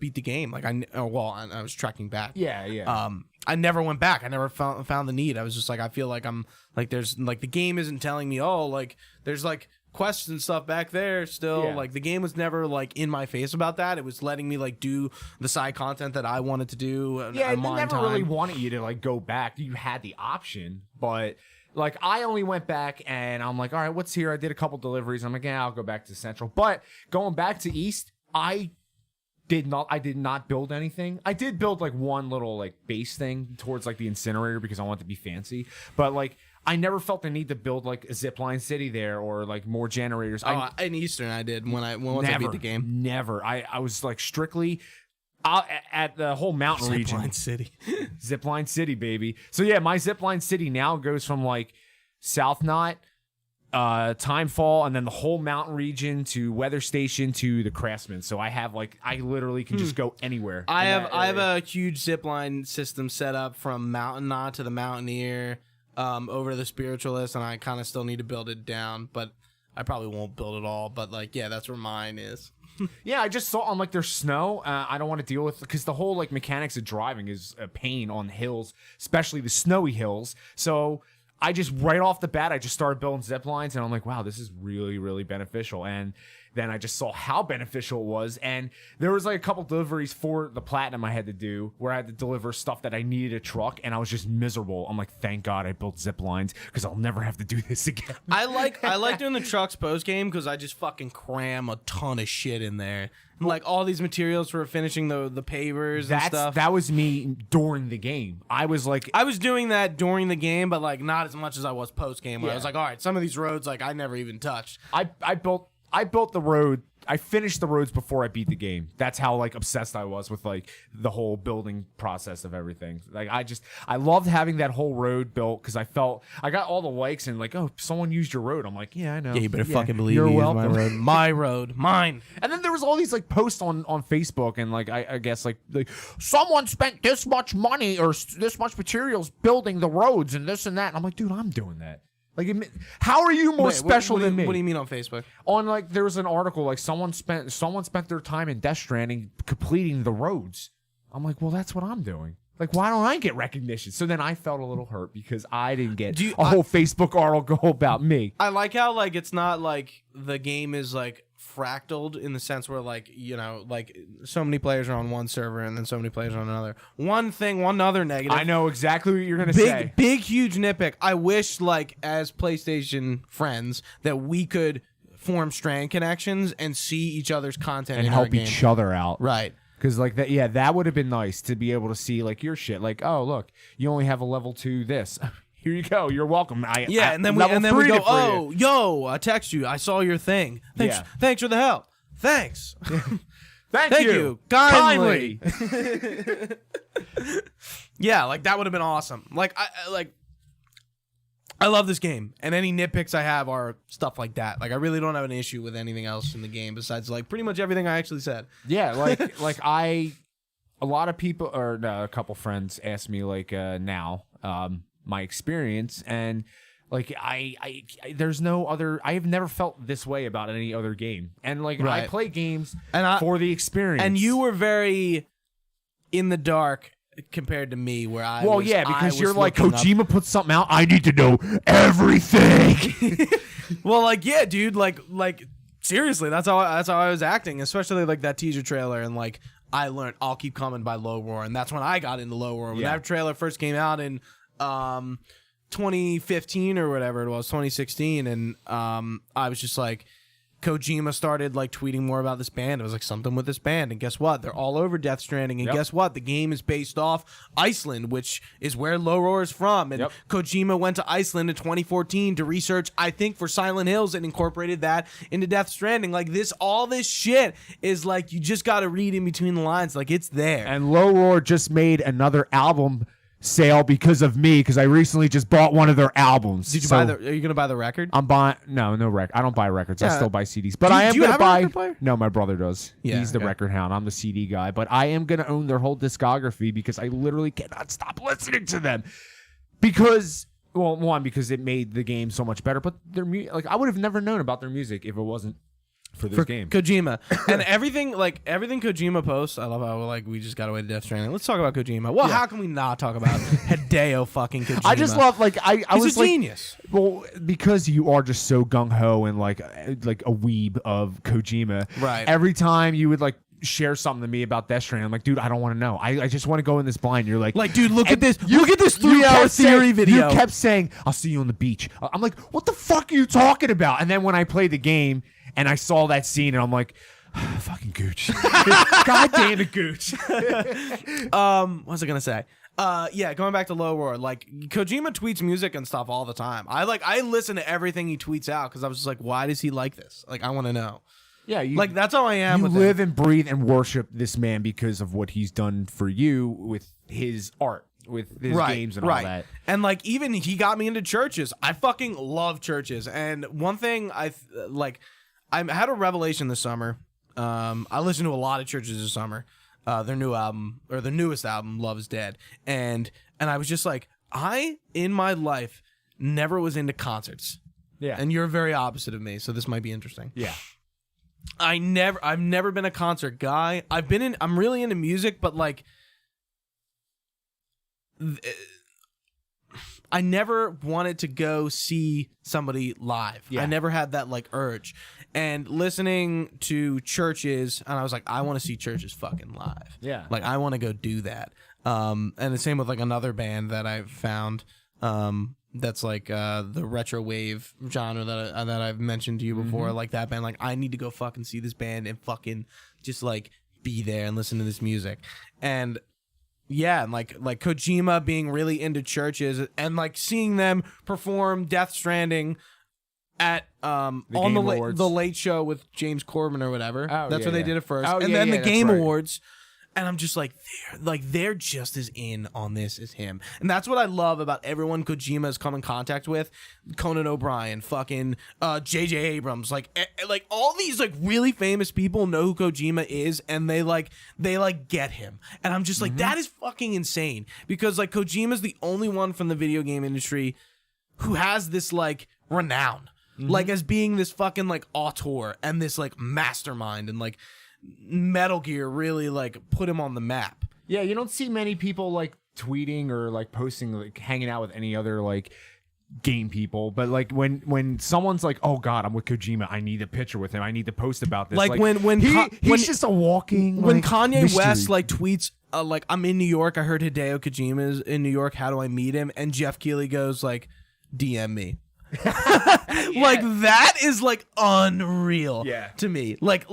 beat the game. Like I was trekking back. Yeah. I never went back. I never found the need. I was just like, I feel like I'm like there's like the game isn't telling me, oh, like there's like quests and stuff back there still. Yeah. Like the game was never like in my face about that. It was letting me like do the side content that I wanted to do. Yeah, it never really wanted you to like go back. You had the option, but like I only went back and I'm like, all right, what's here? I did a couple deliveries. I'm like, yeah, I'll go back to Central. But going back to East, I did not build anything. I did build like one little like base thing towards like the incinerator because I wanted to be fancy. But like I never felt the need to build like a zipline city there or like more generators. In Eastern I did once I beat the game. Never. I was like strictly at the whole mountain region. Zipline City. Zipline City, baby. So yeah, my Zipline City now goes from like South Knot, Timefall, and then the whole mountain region to Weather Station to the Craftsman. So I literally can just go anywhere. I have a huge zipline system set up from Mountain Knot to the Mountaineer, over to the Spiritualist, and I kind of still need to build it down, but I probably won't build it all. But like, yeah, that's where mine is. Yeah, I just saw on like there's snow. I don't want to deal with because the whole like mechanics of driving is a pain on hills, especially the snowy hills. So I just right off the bat, I just started building zip lines, and I'm like, wow, this is really, really beneficial. And then I just saw how beneficial it was. And there was like a couple deliveries for the platinum I had to do where I had to deliver stuff that I needed a truck, and I was just miserable. I'm like, thank God I built zip lines because I'll never have to do this again. I like doing the trucks post game because I just fucking cram a ton of shit in there. And like all these materials for finishing the pavers and stuff. That was me during the game. I was doing that during the game, but like not as much as I was post game where I was like, all right, some of these roads like I never even touched. I built the road. I finished the roads before I beat the game. That's how like obsessed I was with like the whole building process of everything. Like I loved having that whole road built because I felt I got all the likes and like, oh, someone used your road. I'm like, yeah, I know. Yeah, you better fucking believe you're me. welcome. My road, my road, mine. And then there was all these like posts on Facebook and like I guess like someone spent this much money or this much materials building the roads and this and that. And I'm like, dude, I'm doing that. Like, how are you more special than me? What do you mean on Facebook? On like, there was an article like someone spent their time in Death Stranding completing the roads. I'm like, well, that's what I'm doing. Like, why don't I get recognition? So then I felt a little hurt because I didn't get a whole Facebook article about me. I like how like it's not like the game is like fractaled in the sense where like, you know, like so many players are on one server and then so many players on another. One other negative. I know exactly what you're gonna say. Big huge nitpick. I wish like as PlayStation friends that we could form strand connections and see each other's content and in help our game. each other out. Right. Because like that, yeah, that would have been nice to be able to see like your shit. Like, oh look, you only have a level 2 this. Here you go. You're welcome. And then we go, oh, yo, I text you. I saw your thing. Thanks for the help. Thanks. Thank you. Kindly. Yeah, like that would have been awesome. Like I love this game, and any nitpicks I have are stuff like that. Like I really don't have an issue with anything else in the game besides like pretty much everything I actually said. Yeah, a lot of people or a couple friends asked me like now my experience, and like I there's no other. I have never felt this way about any other game, and like I play games for the experience. And you were very in the dark compared to me, where I because you're like Kojima puts something out, I need to know everything. Well, like yeah, dude, like seriously, that's how I was acting, especially like that teaser trailer, and like I learned I'll Keep Coming by Low Roar, and that's when I got into Low Roar. When that trailer first came out in 2015 or whatever it was, 2016, and I was just like, Kojima started like tweeting more about this band. It was like something with this band, and guess what? They're all over Death Stranding, and guess what? The game is based off Iceland, which is where Low Roar is from. And Kojima went to Iceland in 2014 to research, I think, for Silent Hills, and incorporated that into Death Stranding. Like all this shit is like you just got to read in between the lines. Like it's there. And Low Roar just made another album sale because of me, because I recently just bought one of their albums. Did you buy are you gonna buy the record? I'm buying no record. I don't buy records. I still buy CDs. But I am gonna buy. No, my brother does. Yeah, he's the record hound. I'm the CD guy. But I am gonna own their whole discography because I literally cannot stop listening to them. Because because it made the game so much better. But their music, like I would have never known about their music if it wasn't for this game. Kojima. And everything Kojima posts, I love how like we just got away to Death Stranding. Let's talk about Kojima. Well, how can we not talk about Hideo fucking Kojima? I just love I He's was a like, genius. Well, because you are just so gung ho and like a weeb of Kojima. Right. Every time you would like share something to me about Death Stranding, I'm like, dude, I don't want to know. I just want to go in this blind. You're like, dude, look at this 3-hour theory video. You kept saying, I'll see you on the beach. I'm like, what the fuck are you talking about? And then when I played the game and I saw that scene and I'm like, fucking Gooch. God damn it, Gooch. What was I gonna say? Going back to Low Roar, like Kojima tweets music and stuff all the time. I listen to everything he tweets out because I was just like, why does he like this? Like, I want to know. Yeah, that's how I am. You with live him. and breathe and worship this man because of what he's done for you with his art, with his games and all that. And like even he got me into churches. I fucking love churches. And one thing I had a revelation this summer. I listened to a lot of churches this summer. Their new album or the newest album, Love Is Dead, and I was just like, I in my life never was into concerts. Yeah, and you're very opposite of me, so this might be interesting. Yeah. I've never been a concert guy. I'm really into music, but like I never wanted to go see somebody live. Yeah. I never had that like urge. And listening to churches, and I was like, I want to see churches fucking live. Yeah. Like I want to go do that. And the same with like another band that I've found that's like the retro wave genre that I've mentioned to you before. Like that band, like I need to go fucking see this band and fucking just like be there and listen to this music. And yeah, and like Kojima being really into churches and like seeing them perform Death Stranding at on the Late Show with James Corbin or whatever. That's where they did it first. And then the Game Awards. And I'm just like, they're just as in on this as him. And that's what I love about everyone Kojima has come in contact with. Conan O'Brien, fucking J.J. Abrams. Like all these like really famous people know who Kojima is, and they get him. And I'm just like, that is fucking insane. Because like Kojima's the only one from the video game industry who has this like renown. Like as being this fucking like auteur and this like mastermind, and like Metal Gear really like put him on the map. Yeah, you don't see many people like tweeting or like posting, like hanging out with any other like game people, but like when someone's like, oh god, I'm with Kojima, I need a picture with him, I need to post about this. Like when he's just a walking when like, Kanye mystery. West like tweets like, I'm in New York, I heard Hideo Kojima is in New York, how do I meet him? And Jeff Keighley goes like, DM me. Like that is like unreal to me. Like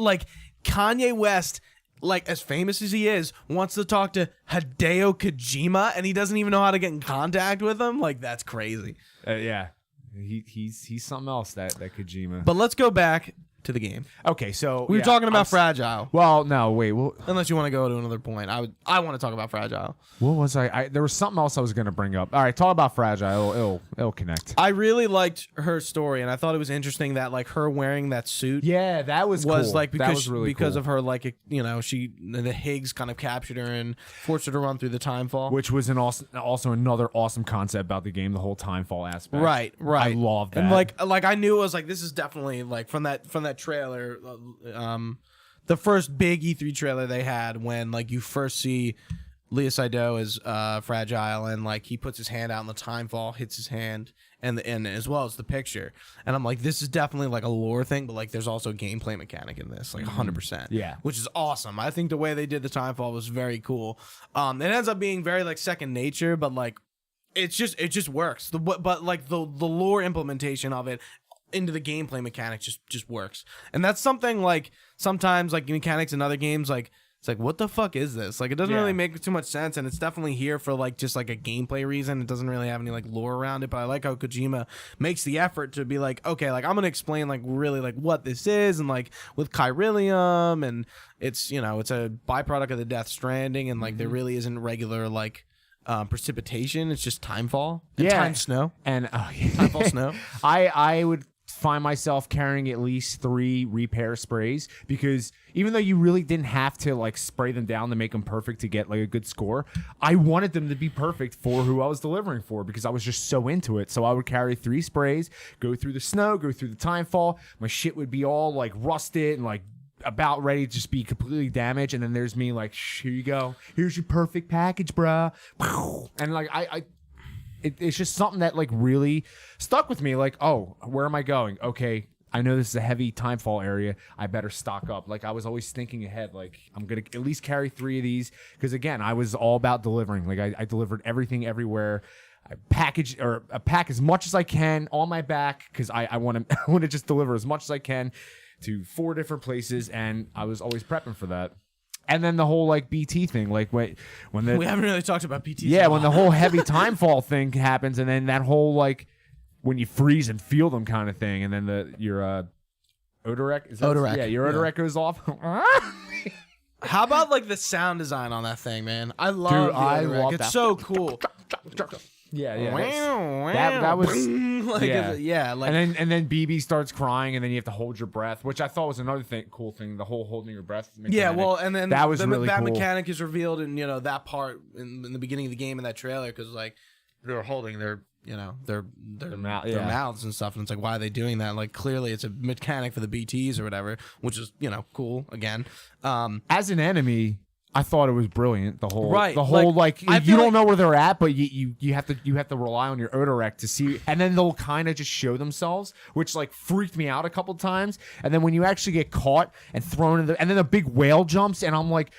Kanye West, like as famous as he is, wants to talk to Hideo Kojima and he doesn't even know how to get in contact with him. Like that's crazy. He's something else, that Kojima. But let's go back to the game. Okay, so we were talking about Fragile. Well, no, wait. Well, unless you want to go to another point, I want to talk about Fragile. What was I? There was something else I was going to bring up. All right, talk about Fragile. It'll connect. I really liked her story, and I thought it was interesting that like her wearing that suit. Yeah, that was cool. Like because that was really because cool. of her like the Higgs kind of captured her and forced her to run through the timefall, which was also another awesome concept about the game, the whole timefall aspect. Right. I love that. And like I knew it was like, this is definitely like from that trailer. The first big E3 trailer they had, when like you first see Lia Seydoux as Fragile, and like he puts his hand out and the timefall hits his hand, and as well as the picture, and I'm like, this is definitely like a lore thing, but like there's also a gameplay mechanic in this, like 100%. Yeah, which is awesome. I think the way they did the timefall was very cool. It ends up being very like second nature, but like it just works. But like the lore implementation of it into the gameplay mechanics just works. And that's something like sometimes like mechanics in other games, like it's like, what the fuck is this? Like it doesn't really make too much sense, and it's definitely here for like just like a gameplay reason. It doesn't really have any like lore around it, but I like how Kojima makes the effort to be like, okay, like I'm gonna explain like really like what this is, and like with Chiralium, and it's it's a byproduct of the Death Stranding, and like there really isn't regular like precipitation. It's just timefall and time snow and timefall snow. I would find myself carrying at least 3 repair sprays, because even though you really didn't have to like spray them down to make them perfect to get like a good score, I wanted them to be perfect for who I was delivering for, because I was just so into it. So I would carry 3 sprays, go through the snow, go through the timefall. My shit would be all like rusted and like about ready to just be completely damaged, and then there's me like, here you go, here's your perfect package, bruh. And like it's just something that like really stuck with me. Like, oh, where am I going? Okay, I know this is a heavy timefall area, I better stock up. Like, I was always thinking ahead, like I'm gonna at least carry 3 of these, because again, I was all about delivering. Like I delivered everything everywhere. I pack as much as I can on my back, because I want to just deliver as much as I can to 4 different places, and I was always prepping for that. And then the whole like BT thing, like when we haven't really talked about BT. Yeah, when the whole heavy timefall thing happens, and then that whole like when you freeze and feel them kind of thing, and then your Odorek, Odorek, yeah, your Odorek goes off. How about like the sound design on that thing, man? I love Odorek. It's so cool. Yeah. That was like, yeah. Like, and then BB starts crying, and then you have to hold your breath, which I thought was another cool thing. The whole holding your breath mechanic. Yeah, well, and then that was really that cool. mechanic is revealed in that part in the beginning of the game in that trailer, because like they're holding their mouths and stuff, and it's like, why are they doing that? Like, clearly it's a mechanic for the BTs or whatever, which is cool again. As an enemy, I thought it was brilliant. The whole like I you don't know where they're at, but you have to rely on your Odorek to see, and then they'll kind of just show themselves, which like freaked me out a couple times. And then when you actually get caught and thrown in and then a big whale jumps, and I'm like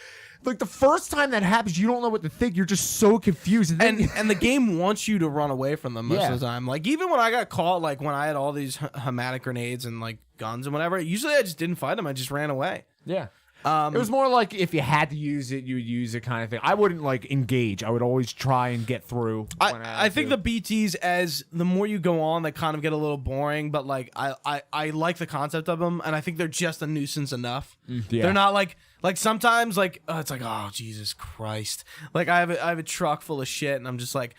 the first time that happens, you don't know what to think. You're just so confused, and the game wants you to run away from them most of the time. Like, even when I got caught, like when I had all these hematic grenades and like guns and whatever, usually I just didn't fight them. I just ran away. Yeah. It was more like if you had to use it, you would use it kind of thing. I wouldn't like engage. I would always try and get through. I think the BTs, as the more you go on, they kind of get a little boring. But like I like the concept of them, and I think they're just a nuisance enough. Yeah. They're not like sometimes like it's like, oh Jesus Christ, like I have a truck full of shit, and I'm just like,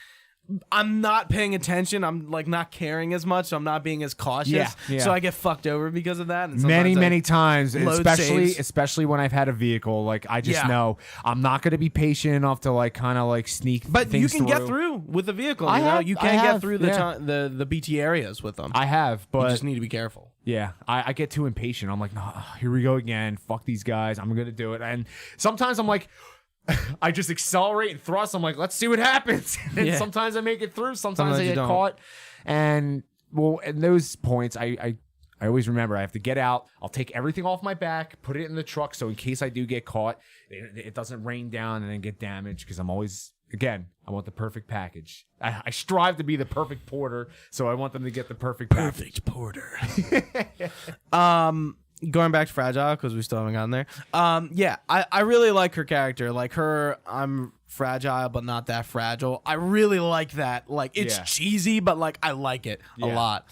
I'm not paying attention. I'm like not caring as much. So I'm not being as cautious. Yeah. So I get fucked over because of that. And many times, saves. especially when I've had a vehicle. Like I just know I'm not going to be patient enough to like kind of like sneak. But you can get through with the vehicle. You can get through the BT areas with them. I have, but you just need to be careful. Yeah, I get too impatient. I'm like, nah, here we go again. Fuck these guys. I'm going to do it. And sometimes I'm like, I just accelerate and thrust. I'm like, let's see what happens. And sometimes I make it through. Sometimes I get caught. And well, in those points, I always remember I have to get out. I'll take everything off my back, put it in the truck, so in case I do get caught, it doesn't rain down and then get damaged. Because I'm always, again, I want the perfect package. I strive to be the perfect porter, so I want them to get the perfect package. Porter. Going back to Fragile, because we still haven't gotten there. I really like her character. Like her, I'm fragile, but not that fragile. I really like that. Like, it's cheesy, but like I like it a lot.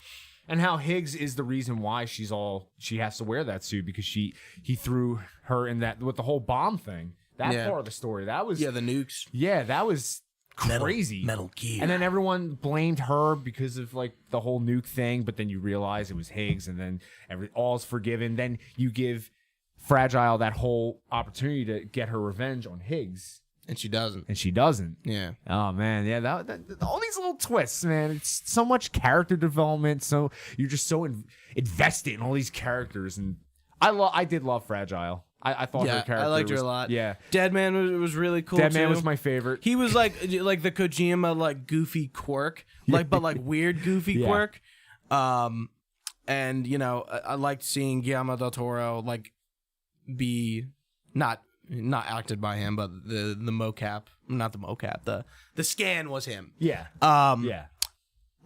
And how Higgs is the reason why she has to wear that suit, because he threw her in that with the whole bomb thing. That part of the story. That was the nukes. Yeah, that was crazy. Metal Gear. And then everyone blamed her because of like the whole nuke thing, but then you realize it was Higgs, and then all's forgiven. Then you give Fragile that whole opportunity to get her revenge on Higgs. And she doesn't. Yeah. Oh man, yeah. That all these little twists, man. It's so much character development. So you're just so invested in all these characters, and I did love Fragile. I thought her character. I liked her a lot. Yeah, Deadman was really cool. Deadman was my favorite. He was like the Kojima like goofy quirk, but like weird goofy quirk. And I liked seeing Guillermo del Toro like be not acted by him, but the mocap, not the mocap, the scan was him. Yeah.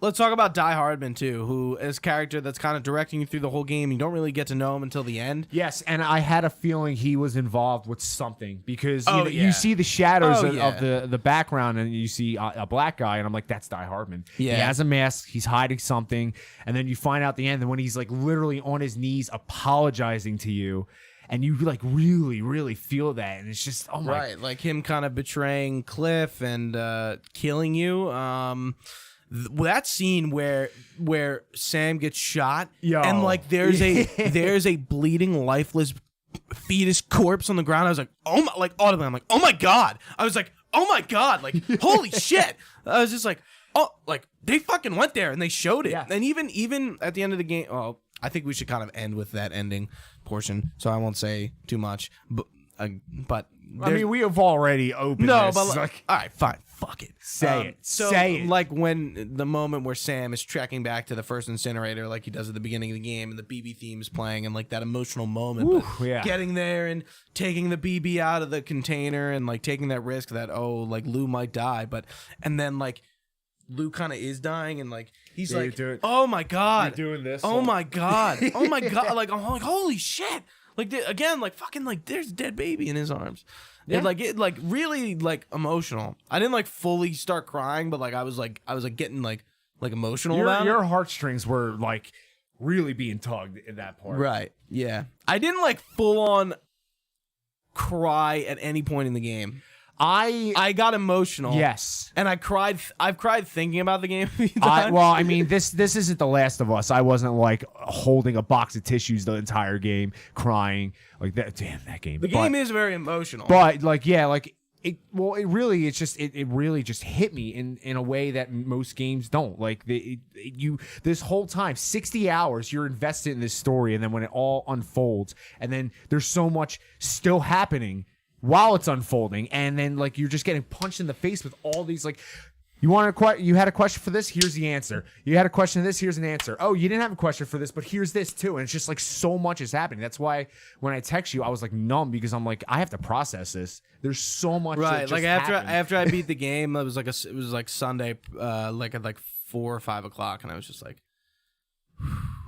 Let's talk about Die Hardman too, who is a character that's kind of directing you through the whole game. You don't really get to know him until the end. Yes, and I had a feeling he was involved with something, because you see the shadows of the background, and you see a black guy, and I'm like, that's Die Hardman. Yeah. He has a mask, he's hiding something, and then you find out at the end, and when he's like literally on his knees apologizing to you, and you like really, really feel that, and it's just like him kind of betraying Cliff and killing you. that scene where Sam gets shot Yo. and like there's a bleeding, lifeless fetus corpse on the ground. I was like, oh my, like audibly, I'm like, oh my god. I was like, oh my god, like holy shit. I was just like, oh, like they fucking went there and they showed it. Yeah. And even at the end of the game, well, I think we should kind of end with that ending portion, so I won't say too much. But I mean, we have already opened this. But like, all right, fine, fuck it, say it. So, say it. like when the moment where Sam is trekking back to the first incinerator, like he does at the beginning of the game, and the BB theme is playing, and like that emotional moment, Ooh, yeah. getting there and taking the BB out of the container, and like taking that risk that like Lou might die, and then like Lou kind of is dying, and like he's like, oh my god, you're doing this. Oh my god, oh my god, like I'm like holy shit. Like again, like fucking, like there's a dead baby in his arms. Yeah. It like really like emotional. I didn't like fully start crying, but like I was getting like emotional about your it. heartstrings were like really being tugged in that part. Right. Yeah. I didn't like full on cry at any point in the game. I got emotional. Yes. And I've cried thinking about the game a few times. Well, I mean, this isn't The Last of Us. I wasn't like holding a box of tissues the entire game, crying like that. Damn, that game. The game is very emotional. But like, yeah, like it really just hit me in a way that most games don't. Like this whole time, 60 hours, you're invested in this story, and then when it all unfolds, and then there's so much still happening while it's unfolding, and then like you're just getting punched in the face with all these like, you had a question for this, here's the answer. You had a question for this, here's an answer. Oh, you didn't have a question for this, but here's this too. And it's just like so much is happening. That's why when I text you, I was like numb, because I'm like, I have to process this. There's so much. Right, like happened. after I beat the game, it was like Sunday, like at like 4 or 5 o'clock, and I was just like.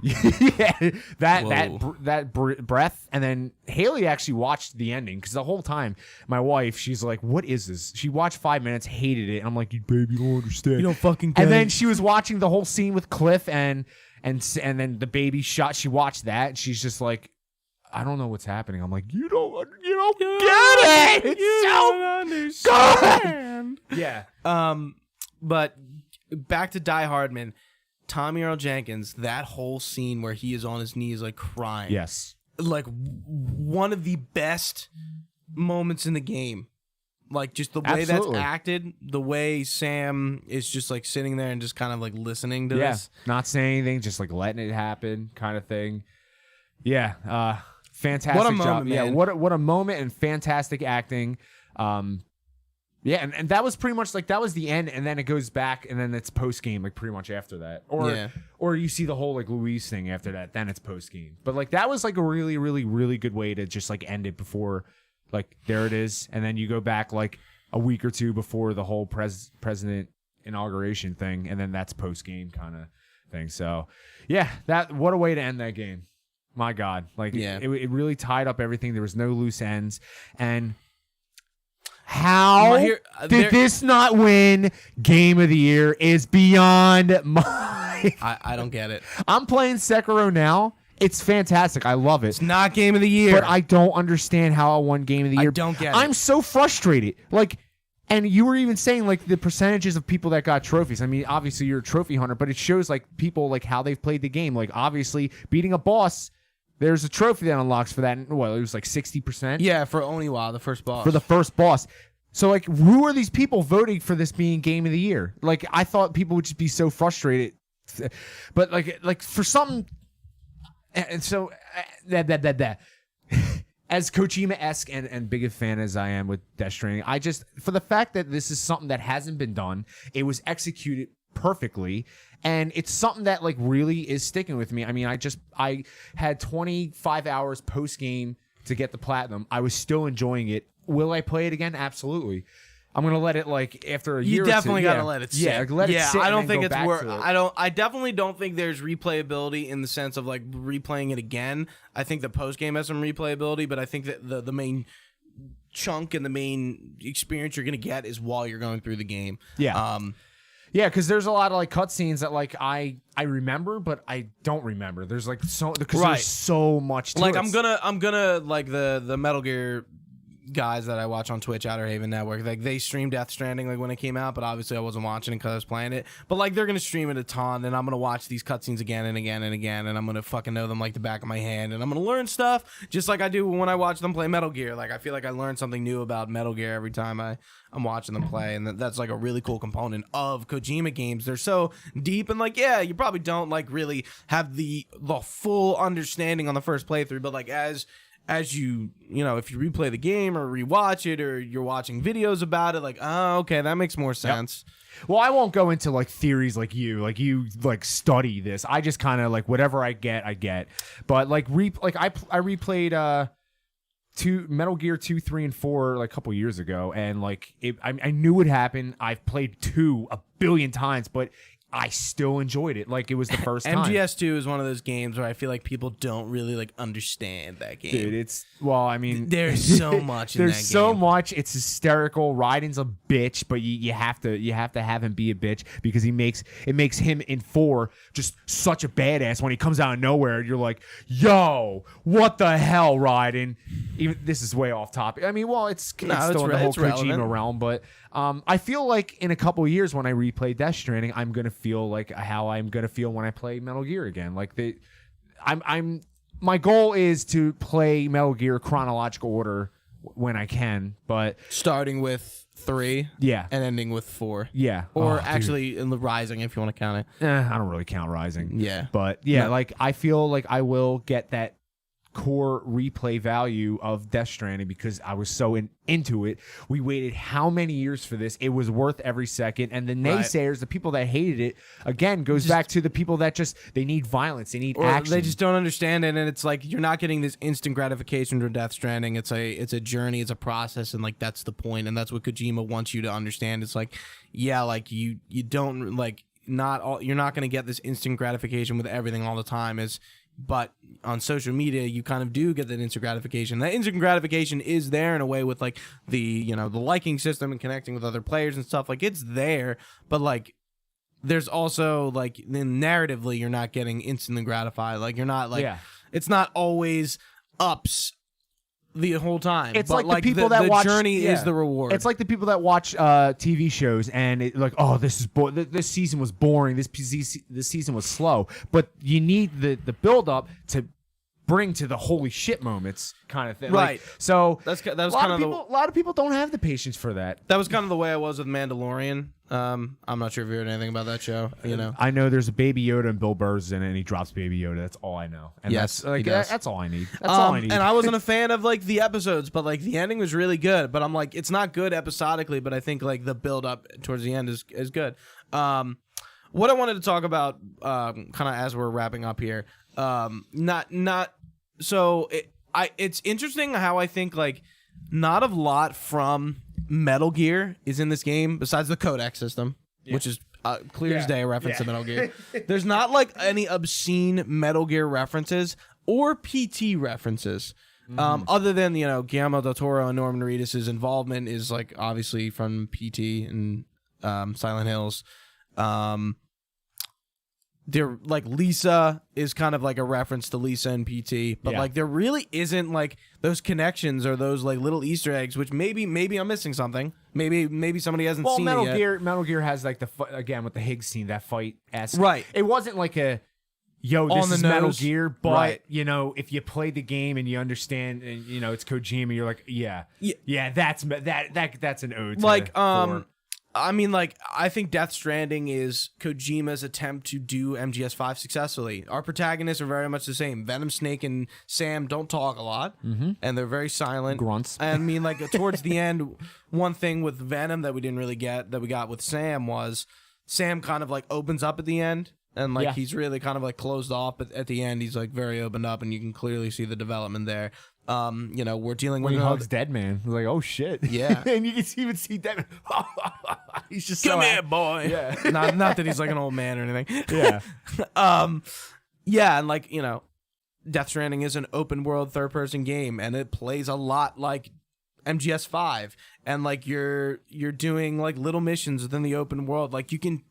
Yeah, that breath. And then Haley actually watched the ending, because the whole time my wife, she's like, what is this? She watched 5 minutes, hated it, and I'm like, you baby, you don't understand, you don't fucking get and then it. she was watching the whole scene with Cliff and then the baby shot. She watched that, and she's just like, I don't know what's happening. I'm like, you don't get it. You don't understand. Yeah. But back to Die Hard, man. Tommy Earl Jenkins, that whole scene where he is on his knees like crying. Yes. Like one of the best moments in the game. Like just the way that's acted, the way Sam is just like sitting there and just kind of like listening to this. Not saying anything, just like letting it happen kind of thing. Yeah. Fantastic what a job. Moment, man. Yeah, what a moment, and fantastic acting. Yeah, and that was pretty much like, that was the end, and then it goes back, and then it's post game, like pretty much after that, or you see the whole like Louise thing after that, then it's post game. But like that was like a really, really, really good way to just like end it before, like there it is, and then you go back like a week or two before the whole president inauguration thing, and then that's post game kind of thing. So yeah, what a way to end that game. My God, like it really tied up everything. There was no loose ends, and. How did this not win Game of the Year is beyond my... I don't get it. I'm playing Sekiro now. It's fantastic. I love it. It's not Game of the Year. But I don't understand how I won Game of the Year. I don't get it. I'm so frustrated. Like, and you were even saying like the percentages of people that got trophies. I mean, obviously you're a trophy hunter, but it shows like people like how they've played the game. Like obviously beating a boss... There's a trophy that unlocks for that. Well, it was like 60%. Yeah, for Oniwa, the first boss. For the first boss. So, like, who are these people voting for this being Game of the Year? Like, I thought people would just be so frustrated. But, like for some... And so, as Kojima-esque and big a fan as I am with Death Stranding, I just... For the fact that this is something that hasn't been done, it was executed perfectly, and it's something that like really is sticking with me. I mean, I had 25 hours post game to get the platinum. I was still enjoying it. Will I play it again? Absolutely. I'm gonna let it like after a year. You definitely gotta gotta let it sit. Yeah, let it sit. I don't think it's worth. I definitely don't think there's replayability in the sense of like replaying it again. I think the post game has some replayability, but I think that the main chunk and the main experience you're gonna get is while you're going through the game. Yeah. Yeah, because there's a lot of like cutscenes that like I remember, but I don't remember. There's like there's so much. Like I'm gonna like the Metal Gear guys that I watch on Twitch, Outer Haven Network, like they streamed Death Stranding like when it came out, but obviously I wasn't watching it because I was playing it. But like they're gonna stream it a ton, and I'm gonna watch these cutscenes again and again and again, and I'm gonna fucking know them like the back of my hand, and I'm gonna learn stuff just like I do when I watch them play Metal Gear. Like I feel like I learn something new about Metal Gear every time I'm watching them play, and that's like a really cool component of Kojima games. They're so deep, and like you probably don't like really have the full understanding on the first playthrough, but like as you if you replay the game or rewatch it or you're watching videos about it, like, oh, okay, that makes more sense. Yep. Well, I won't go into like theories like you study this. I just kind of like whatever I get. But like I replayed Metal Gear 2, 3, and 4 like a couple years ago, and like I knew what happened. I've played 2 a billion times, but I still enjoyed it like it was the first time. MGS2 is one of those games where I feel like people don't really like understand that game. Dude, there's so much in that game. There's so much. It's hysterical. Raiden's a bitch, but you have to have him be a bitch because it makes him in 4 just such a badass when he comes out of nowhere. You're like, yo, what the hell, Raiden? Even this is way off topic. I mean, well, it's still in the whole Kojima realm, but I feel like in a couple of years when I replay Death Stranding, I'm gonna feel like how I'm gonna feel when I play Metal Gear again. Like my goal is to play Metal Gear chronological order when I can, but starting with 3, yeah, and ending with 4, yeah, or actually in the Rising if you want to count it. I don't really count Rising, yeah, but yeah, like I feel like I will get that core replay value of Death Stranding because I was so into it. We waited how many years for this? It was worth every second. And the naysayers, the people that hated it, again, goes back to the people that they need violence, they need action. They just don't understand it, and it's like you're not getting this instant gratification from Death Stranding. It's a journey, it's a process, and like that's the point, and that's what Kojima wants you to understand. It's like, yeah, like you don't like you're not going to get this instant gratification with everything all the time. But on social media, you kind of do get that instant gratification. That instant gratification is there in a way with like the liking system and connecting with other players and stuff. Like it's there, but like there's also like narratively, you're not getting instantly gratified. Like you're not like it's not always ups the whole time. It's but like the people that watch the journey is the reward. It's like the people that watch TV shows and this season was boring. This season was slow. But you need the build up to bring to the holy shit moments kind of thing. Right. Like, so that was kind of a lot of people don't have the patience for that. That was kind of the way I was with Mandalorian. I'm not sure if you heard anything about that show. I know there's a Baby Yoda and Bill Burr's in it, and he drops Baby Yoda. That's all I know. And yes, that's all I need. That's all I need. And I wasn't a fan of like the episodes, but like the ending was really good. But I'm like, it's not good episodically, but I think like the build up towards the end is good. What I wanted to talk about, kind of as we're wrapping up here, it's interesting how I think like not a lot from Metal Gear is in this game besides the codec system, which is clear as day a reference to Metal Gear. There's not like any obscene Metal Gear references or PT references. Other than Guillermo del Toro and Norman Reedus' involvement is like obviously from PT and Silent Hills. There like Lisa is kind of like a reference to Lisa and PT, but like there really isn't like those connections or those like little Easter eggs, which maybe I'm missing something. Maybe somebody hasn't seen it yet. Metal Gear has like again with the Higgs scene, that fight right. It wasn't like this is Metal Gear, but right. If you play the game and you understand, and it's Kojima, you're like, that's an ode. Like I mean, like, I think Death Stranding is Kojima's attempt to do MGS5 successfully. Our protagonists are very much the same. Venom, Snake, and Sam don't talk a lot, and they're very silent. Grunts. I mean, like, towards the end, one thing with Venom that we didn't really get, that we got with Sam, was Sam kind of, like, opens up at the end, and, like, he's really kind of, like, closed off, but at the end, he's, like, very opened up, and you can clearly see the development there. We're dealing with when he hugs Deadman. He's like, oh shit, yeah, and you can even see Deadman. He's just come here, boy. Yeah, not that he's like an old man or anything. Yeah, and like Death Stranding is an open world third person game, and it plays a lot like MGS5, and like you're doing like little missions within the open world. Like you can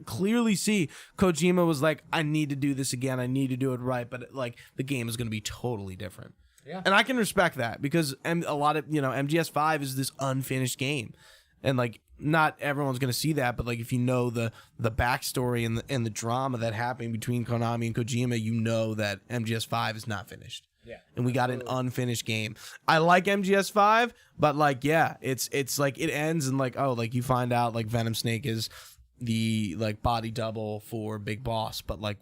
clearly see Kojima was like, I need to do this again. I need to do it right, but like the game is going to be totally different. Yeah. And I can respect that because a lot of, MGS5 is this unfinished game. And like not everyone's going to see that, but like if you know the backstory and the drama that happened between Konami and Kojima, you know that MGS5 is not finished. Yeah. And we got an unfinished game. I like MGS5, but like it's like it ends and like like you find out like Venom Snake is the like body double for Big Boss, but like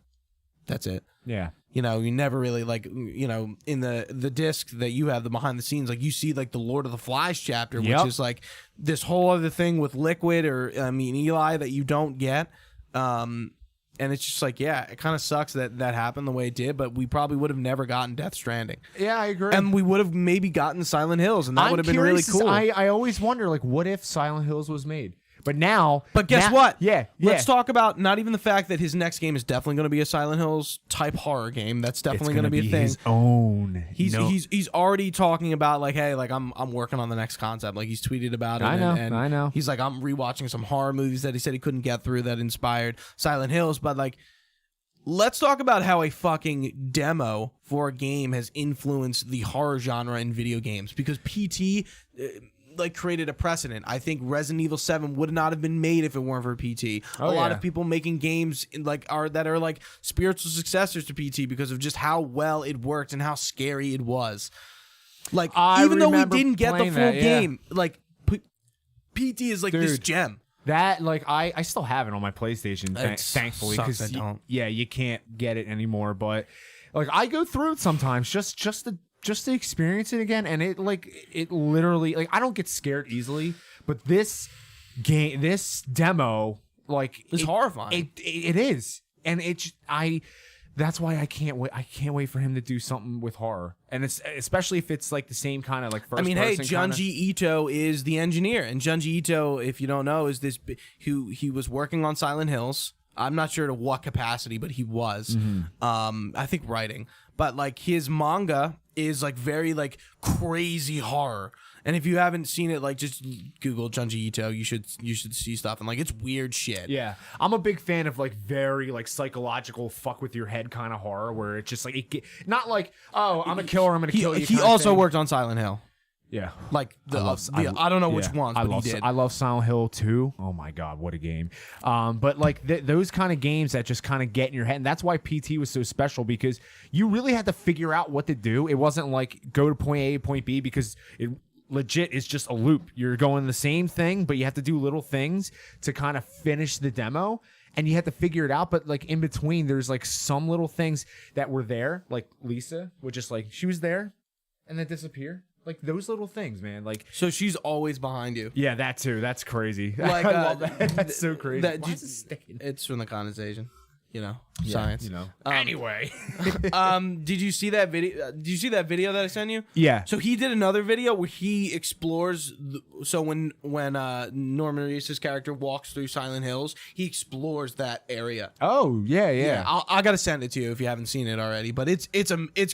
that's it. Yeah. You never really like, in the disc that you have, the behind the scenes, like you see like the Lord of the Flies chapter, which is like this whole other thing with Liquid or Eli that you don't get. And it's just like, it kind of sucks that happened the way it did, but we probably would have never gotten Death Stranding. Yeah, I agree. And we would have maybe gotten Silent Hills, and that would have been really cool. I always wonder, like, what if Silent Hills was made? But now... But guess what? Yeah. Let's talk about not even the fact that his next game is definitely going to be a Silent Hills type horror game. That's definitely going to be a thing. His own. He's already talking about like, hey, like I'm working on the next concept. Like he's tweeted about it. I know. He's like, I'm rewatching some horror movies that he said he couldn't get through that inspired Silent Hills. But like, let's talk about how a fucking demo for a game has influenced the horror genre in video games, because PT like created a precedent. I think Resident Evil 7 would not have been made if it weren't for PT. A lot of people making games that are like spiritual successors to PT because of just how well it worked and how scary it was. Like even though we didn't get the full game, like PT is like this gem. That like I still have it on my PlayStation, thankfully, because you can't get it anymore. But like I go through it sometimes just to experience it again, and it literally, like, I don't get scared easily, but this demo, like, it's horrifying. It is, and that's why I can't wait. I can't wait for him to do something with horror, and it's especially if it's like the same kind of like first. Hey, Junji Ito is the engineer, and Junji Ito, if you don't know, is this who he was working on Silent Hills. I'm not sure to what capacity, but he was. I think writing, but like his manga is like very like crazy horror. And if you haven't seen it, like just Google Junji Ito. You should see stuff, and like it's weird shit. Yeah, I'm a big fan of like very like psychological fuck with your head kind of horror, where it's just like not like, oh, I'm a killer, I'm gonna kill you. He also worked on Silent Hill. Yeah, like I don't know which ones, but he did. I love Silent Hill 2. Oh my god, what a game! But like those kind of games that just kind of get in your head, and that's why PT was so special, because you really had to figure out what to do. It wasn't like go to point A, point B, because it legit is just a loop. You're going the same thing, but you have to do little things to kind of finish the demo, and you have to figure it out. But like in between, there's like some little things that were there, like Lisa would just like, she was there and then disappear. Like those little things, man. Like, so she's always behind you. Yeah, that too. That's crazy. Like, I love that. That's so crazy. Why is it sticking? It's from the condensation. Science. Anyway, did you see that video? Did you see that video that I sent you? Yeah. So he did another video where he explores. So when Norman Reedus' character walks through Silent Hills, he explores that area. Oh yeah. I gotta send it to you if you haven't seen it already. But it's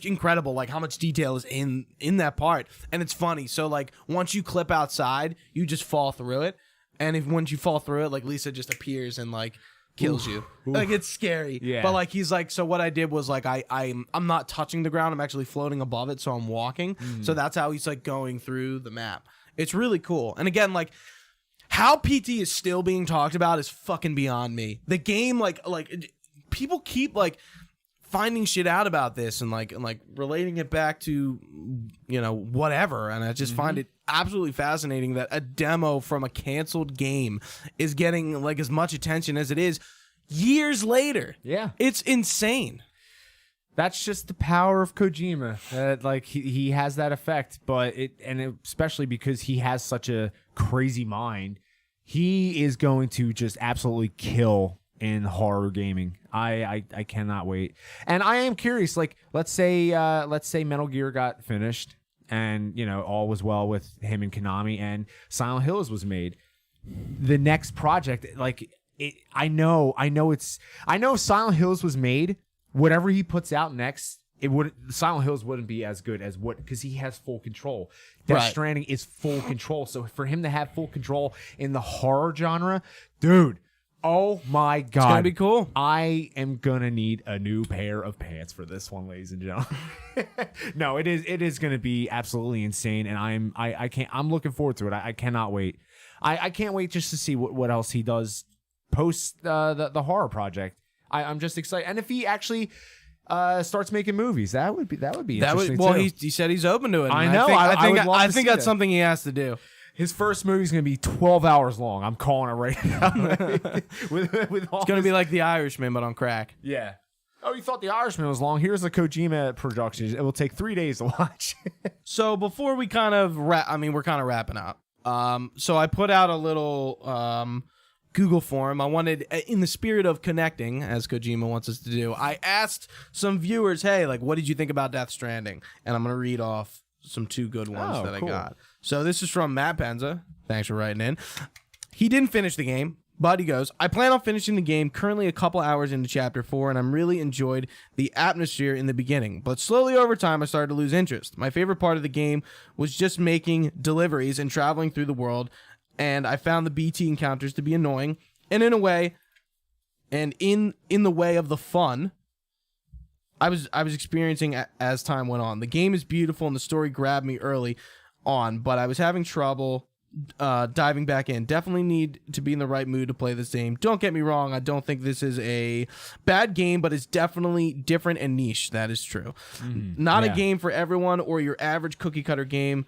incredible, like how much detail is in that part, and it's funny. So like once you clip outside, you just fall through it, and once you fall through it, like Lisa just appears and like kills you. Like it's scary. Yeah. But like he's like, so what I did was like I'm not touching the ground, I'm actually floating above it, so I'm walking. So that's how he's like going through the map. It's really cool. And again, like how PT is still being talked about is fucking beyond me. The game, like people keep like finding shit out about this and like relating it back to whatever, and I just find it absolutely fascinating that a demo from a canceled game is getting like as much attention as it is years later. Yeah, it's insane. That's just the power of Kojima. Like he has that effect, but especially because he has such a crazy mind, he is going to just absolutely kill in horror gaming. I cannot wait. And I am curious, like let's say Metal Gear got finished and all was well with him and Konami, and Silent Hills was made. The next project, like I know if Silent Hills was made, whatever he puts out next, Silent Hills wouldn't be as good as because he has full control. Death Stranding is full control. So for him to have full control in the horror genre, dude, Oh my God. It's gonna be cool. I am gonna need a new pair of pants for this one, ladies and gentlemen. No, it is gonna be absolutely insane, and I'm looking forward to it. I cannot wait. I can't wait just to see what else he does post the horror project. I'm just excited, and if he actually starts making movies, that would be interesting. Well, too. he said he's open to it. I know. I think that's something he has to do. His first movie is going to be 12 hours long. I'm calling it right now. with all It's going to be like The Irishman, but on crack. Yeah. Oh, you thought The Irishman was long? Here's a Kojima production. It will take 3 days to watch. So before we kind of we're kind of wrapping up. So I put out a little Google form. I wanted, in the spirit of connecting, as Kojima wants us to do, I asked some viewers, hey, like, what did you think about Death Stranding? And I'm going to read off some 2 good ones that cool. I got. So this is from Matt Penza. Thanks for writing in. He didn't finish the game, but he goes, I plan on finishing the game, currently a couple hours into Chapter 4, and I'm really enjoyed the atmosphere in the beginning. But slowly over time, I started to lose interest. My favorite part of the game was just making deliveries and traveling through the world, and I found the BT encounters to be annoying, and in a way, and in the way of the fun I was experiencing as time went on. The game is beautiful and the story grabbed me early on, but I was having trouble diving back in. Definitely need to be in the right mood to play this game. Don't get me wrong, I don't think this is a bad game, but it's definitely different and niche. That is true. Not a game for everyone or your average cookie cutter game,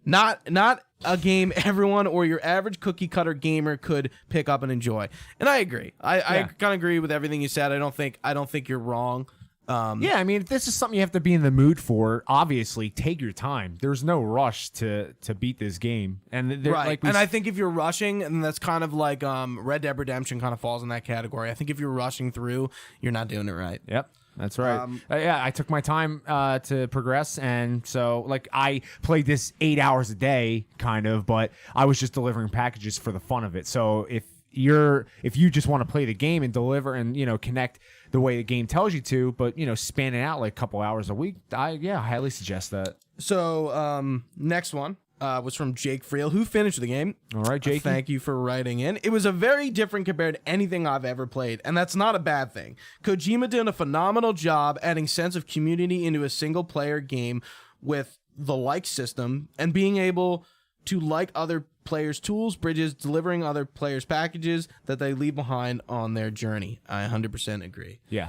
not a game everyone or your average cookie cutter gamer could pick up and enjoy. And I agree. I kind of agree with everything you said. I don't think you're wrong. Yeah, I mean, if this is something you have to be in the mood for, obviously take your time. There's no rush to beat this game. And right. And I think if you're rushing, and that's kind of like Red Dead Redemption kind of falls in that category. I think if you're rushing through, you're not doing it right. Yep. That's right. Yeah, I took my time to progress, and so like I played this 8 hours a day, kind of, but I was just delivering packages for the fun of it. So if you just want to play the game and deliver and connect the way the game tells you to, but span it out like a couple hours a week, I highly suggest that. So next one was from Jake Friel, who finished the game. All right, Jake. Thank you for writing in. It was a very different compared to anything I've ever played, and that's not a bad thing. Kojima did a phenomenal job adding sense of community into a single-player game with the like system and being able to like other players' tools, bridges, delivering other players' packages that they leave behind on their journey. I 100% agree. Yeah.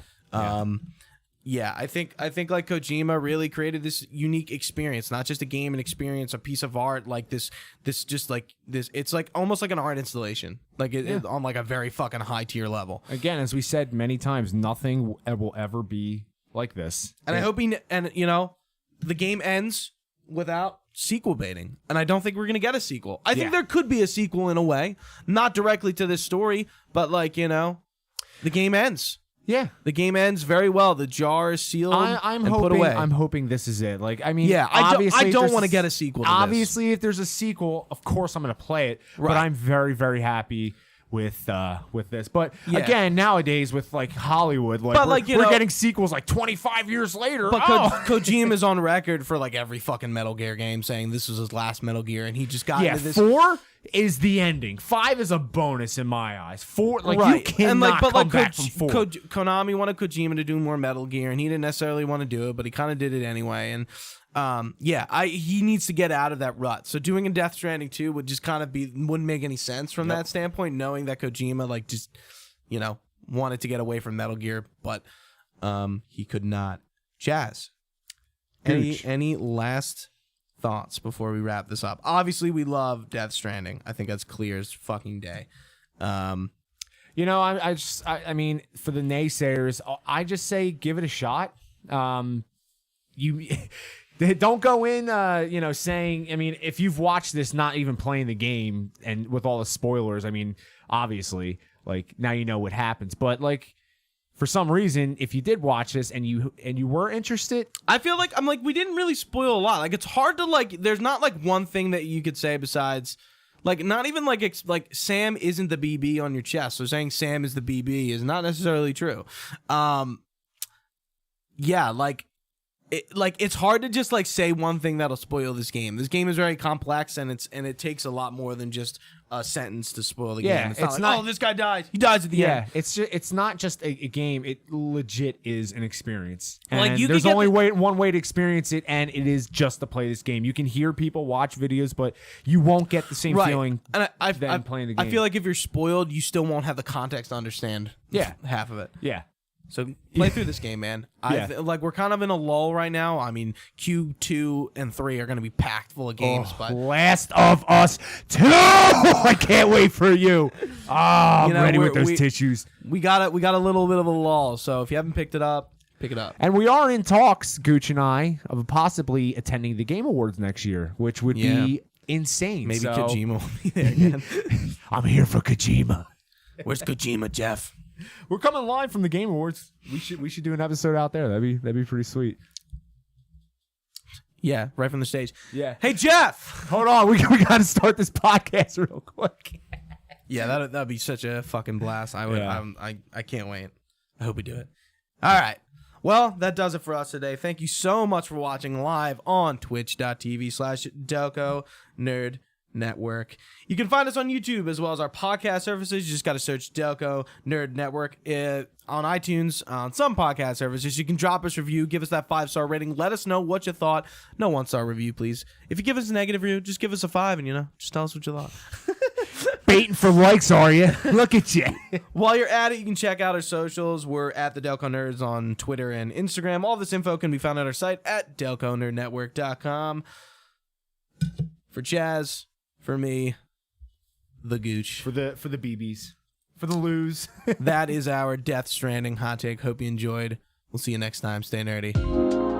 Yeah, I think like Kojima really created this unique experience, not just a game, an experience, a piece of art, like this just like this. It's like almost like an art installation, like it on like a very fucking high tier level. Again, as we said many times, nothing will ever be like this. And I hope the game ends without sequel baiting, and I don't think we're gonna get a sequel. I think there could be a sequel in a way, not directly to this story, but like the game ends. Yeah, the game ends very well. The jar is sealed and put away. I'm hoping this is it. Like, I mean, I don't want to get a sequel to obviously, if there's a sequel, of course I'm going to play it. Right. But I'm very, very happy with this. But again, nowadays with like Hollywood, like we're getting sequels like 25 years later. But Kojima is on record for like every fucking Metal Gear game saying this was his last Metal Gear, and he just got into this. 4 is the ending. 5 is a bonus in my eyes. 4, you cannot come back from 4. Konami wanted Kojima to do more Metal Gear, and he didn't necessarily want to do it, but he kind of did it anyway. And he needs to get out of that rut. So doing a Death Stranding 2 would just kind of wouldn't make any sense from that standpoint, knowing that Kojima like just wanted to get away from Metal Gear, but he could not. Chaz, any last thoughts before we wrap this up? Obviously, we love Death Stranding. I think that's clear as fucking day. I mean, for the naysayers, I just say give it a shot. You don't go in, saying. I mean, if you've watched this, not even playing the game, and with all the spoilers, I mean, obviously, like now you know what happens. But like, for some reason, if you did watch this and you were interested, I feel like we didn't really spoil a lot. Like it's hard to there's not like one thing that you could say besides like not even like Sam isn't the BB on your chest. So saying Sam is the BB is not necessarily true. it's hard to just like say one thing that'll spoil this game. This game is very complex, and it takes a lot more than just a sentence to spoil the game. It's not, oh, this guy dies. He dies at the end. It's not just a game. It legit is an experience. And Like, you there's only one way to experience it, and it is just to play this game. You can hear people watch videos, but you won't get the same feeling and than playing the game. I feel like if you're spoiled, you still won't have the context to understand half of it. Yeah. So play through this game, man. Like, we're kind of in a lull right now. I mean, Q2 and 3 are going to be packed full of games. But Last of Us 2! I can't wait for you. I'm ready with those tissues. We got a little bit of a lull. So if you haven't picked it up, pick it up. And we are in talks, Gooch and I, of possibly attending the Game Awards next year, which would be insane. Maybe Kojima will be there again. I'm here for Kojima. Where's Kojima, Jeff? We're coming live from the Game Awards. We should do an episode out there. That'd be pretty sweet. Yeah, right from the stage. Yeah. Hey, Jeff. Hold on, we got to start this podcast real quick. Yeah, that'd be such a fucking blast. I can't wait. I hope we do it. All right. Well, that does it for us today. Thank you so much for watching live on twitch.tv/Delco Nerd Network. You can find us on YouTube as well as our podcast services. You just got to search Delco Nerd Network on iTunes, on some podcast services. You can drop us a review, give us that 5-star rating. Let us know what you thought. No 1-star review, please. If you give us a negative review, just give us a 5 and, just tell us what you thought. Baiting for likes, are you? Look at you. While you're at it, you can check out our socials. We're at the Delco Nerds on Twitter and Instagram. All this info can be found on our site at delconerdnetwork.com. For Chaz, for me, the Gooch. For the BBs. For the Lose. That is our Death Stranding hot take. Hope you enjoyed. We'll see you next time. Stay nerdy.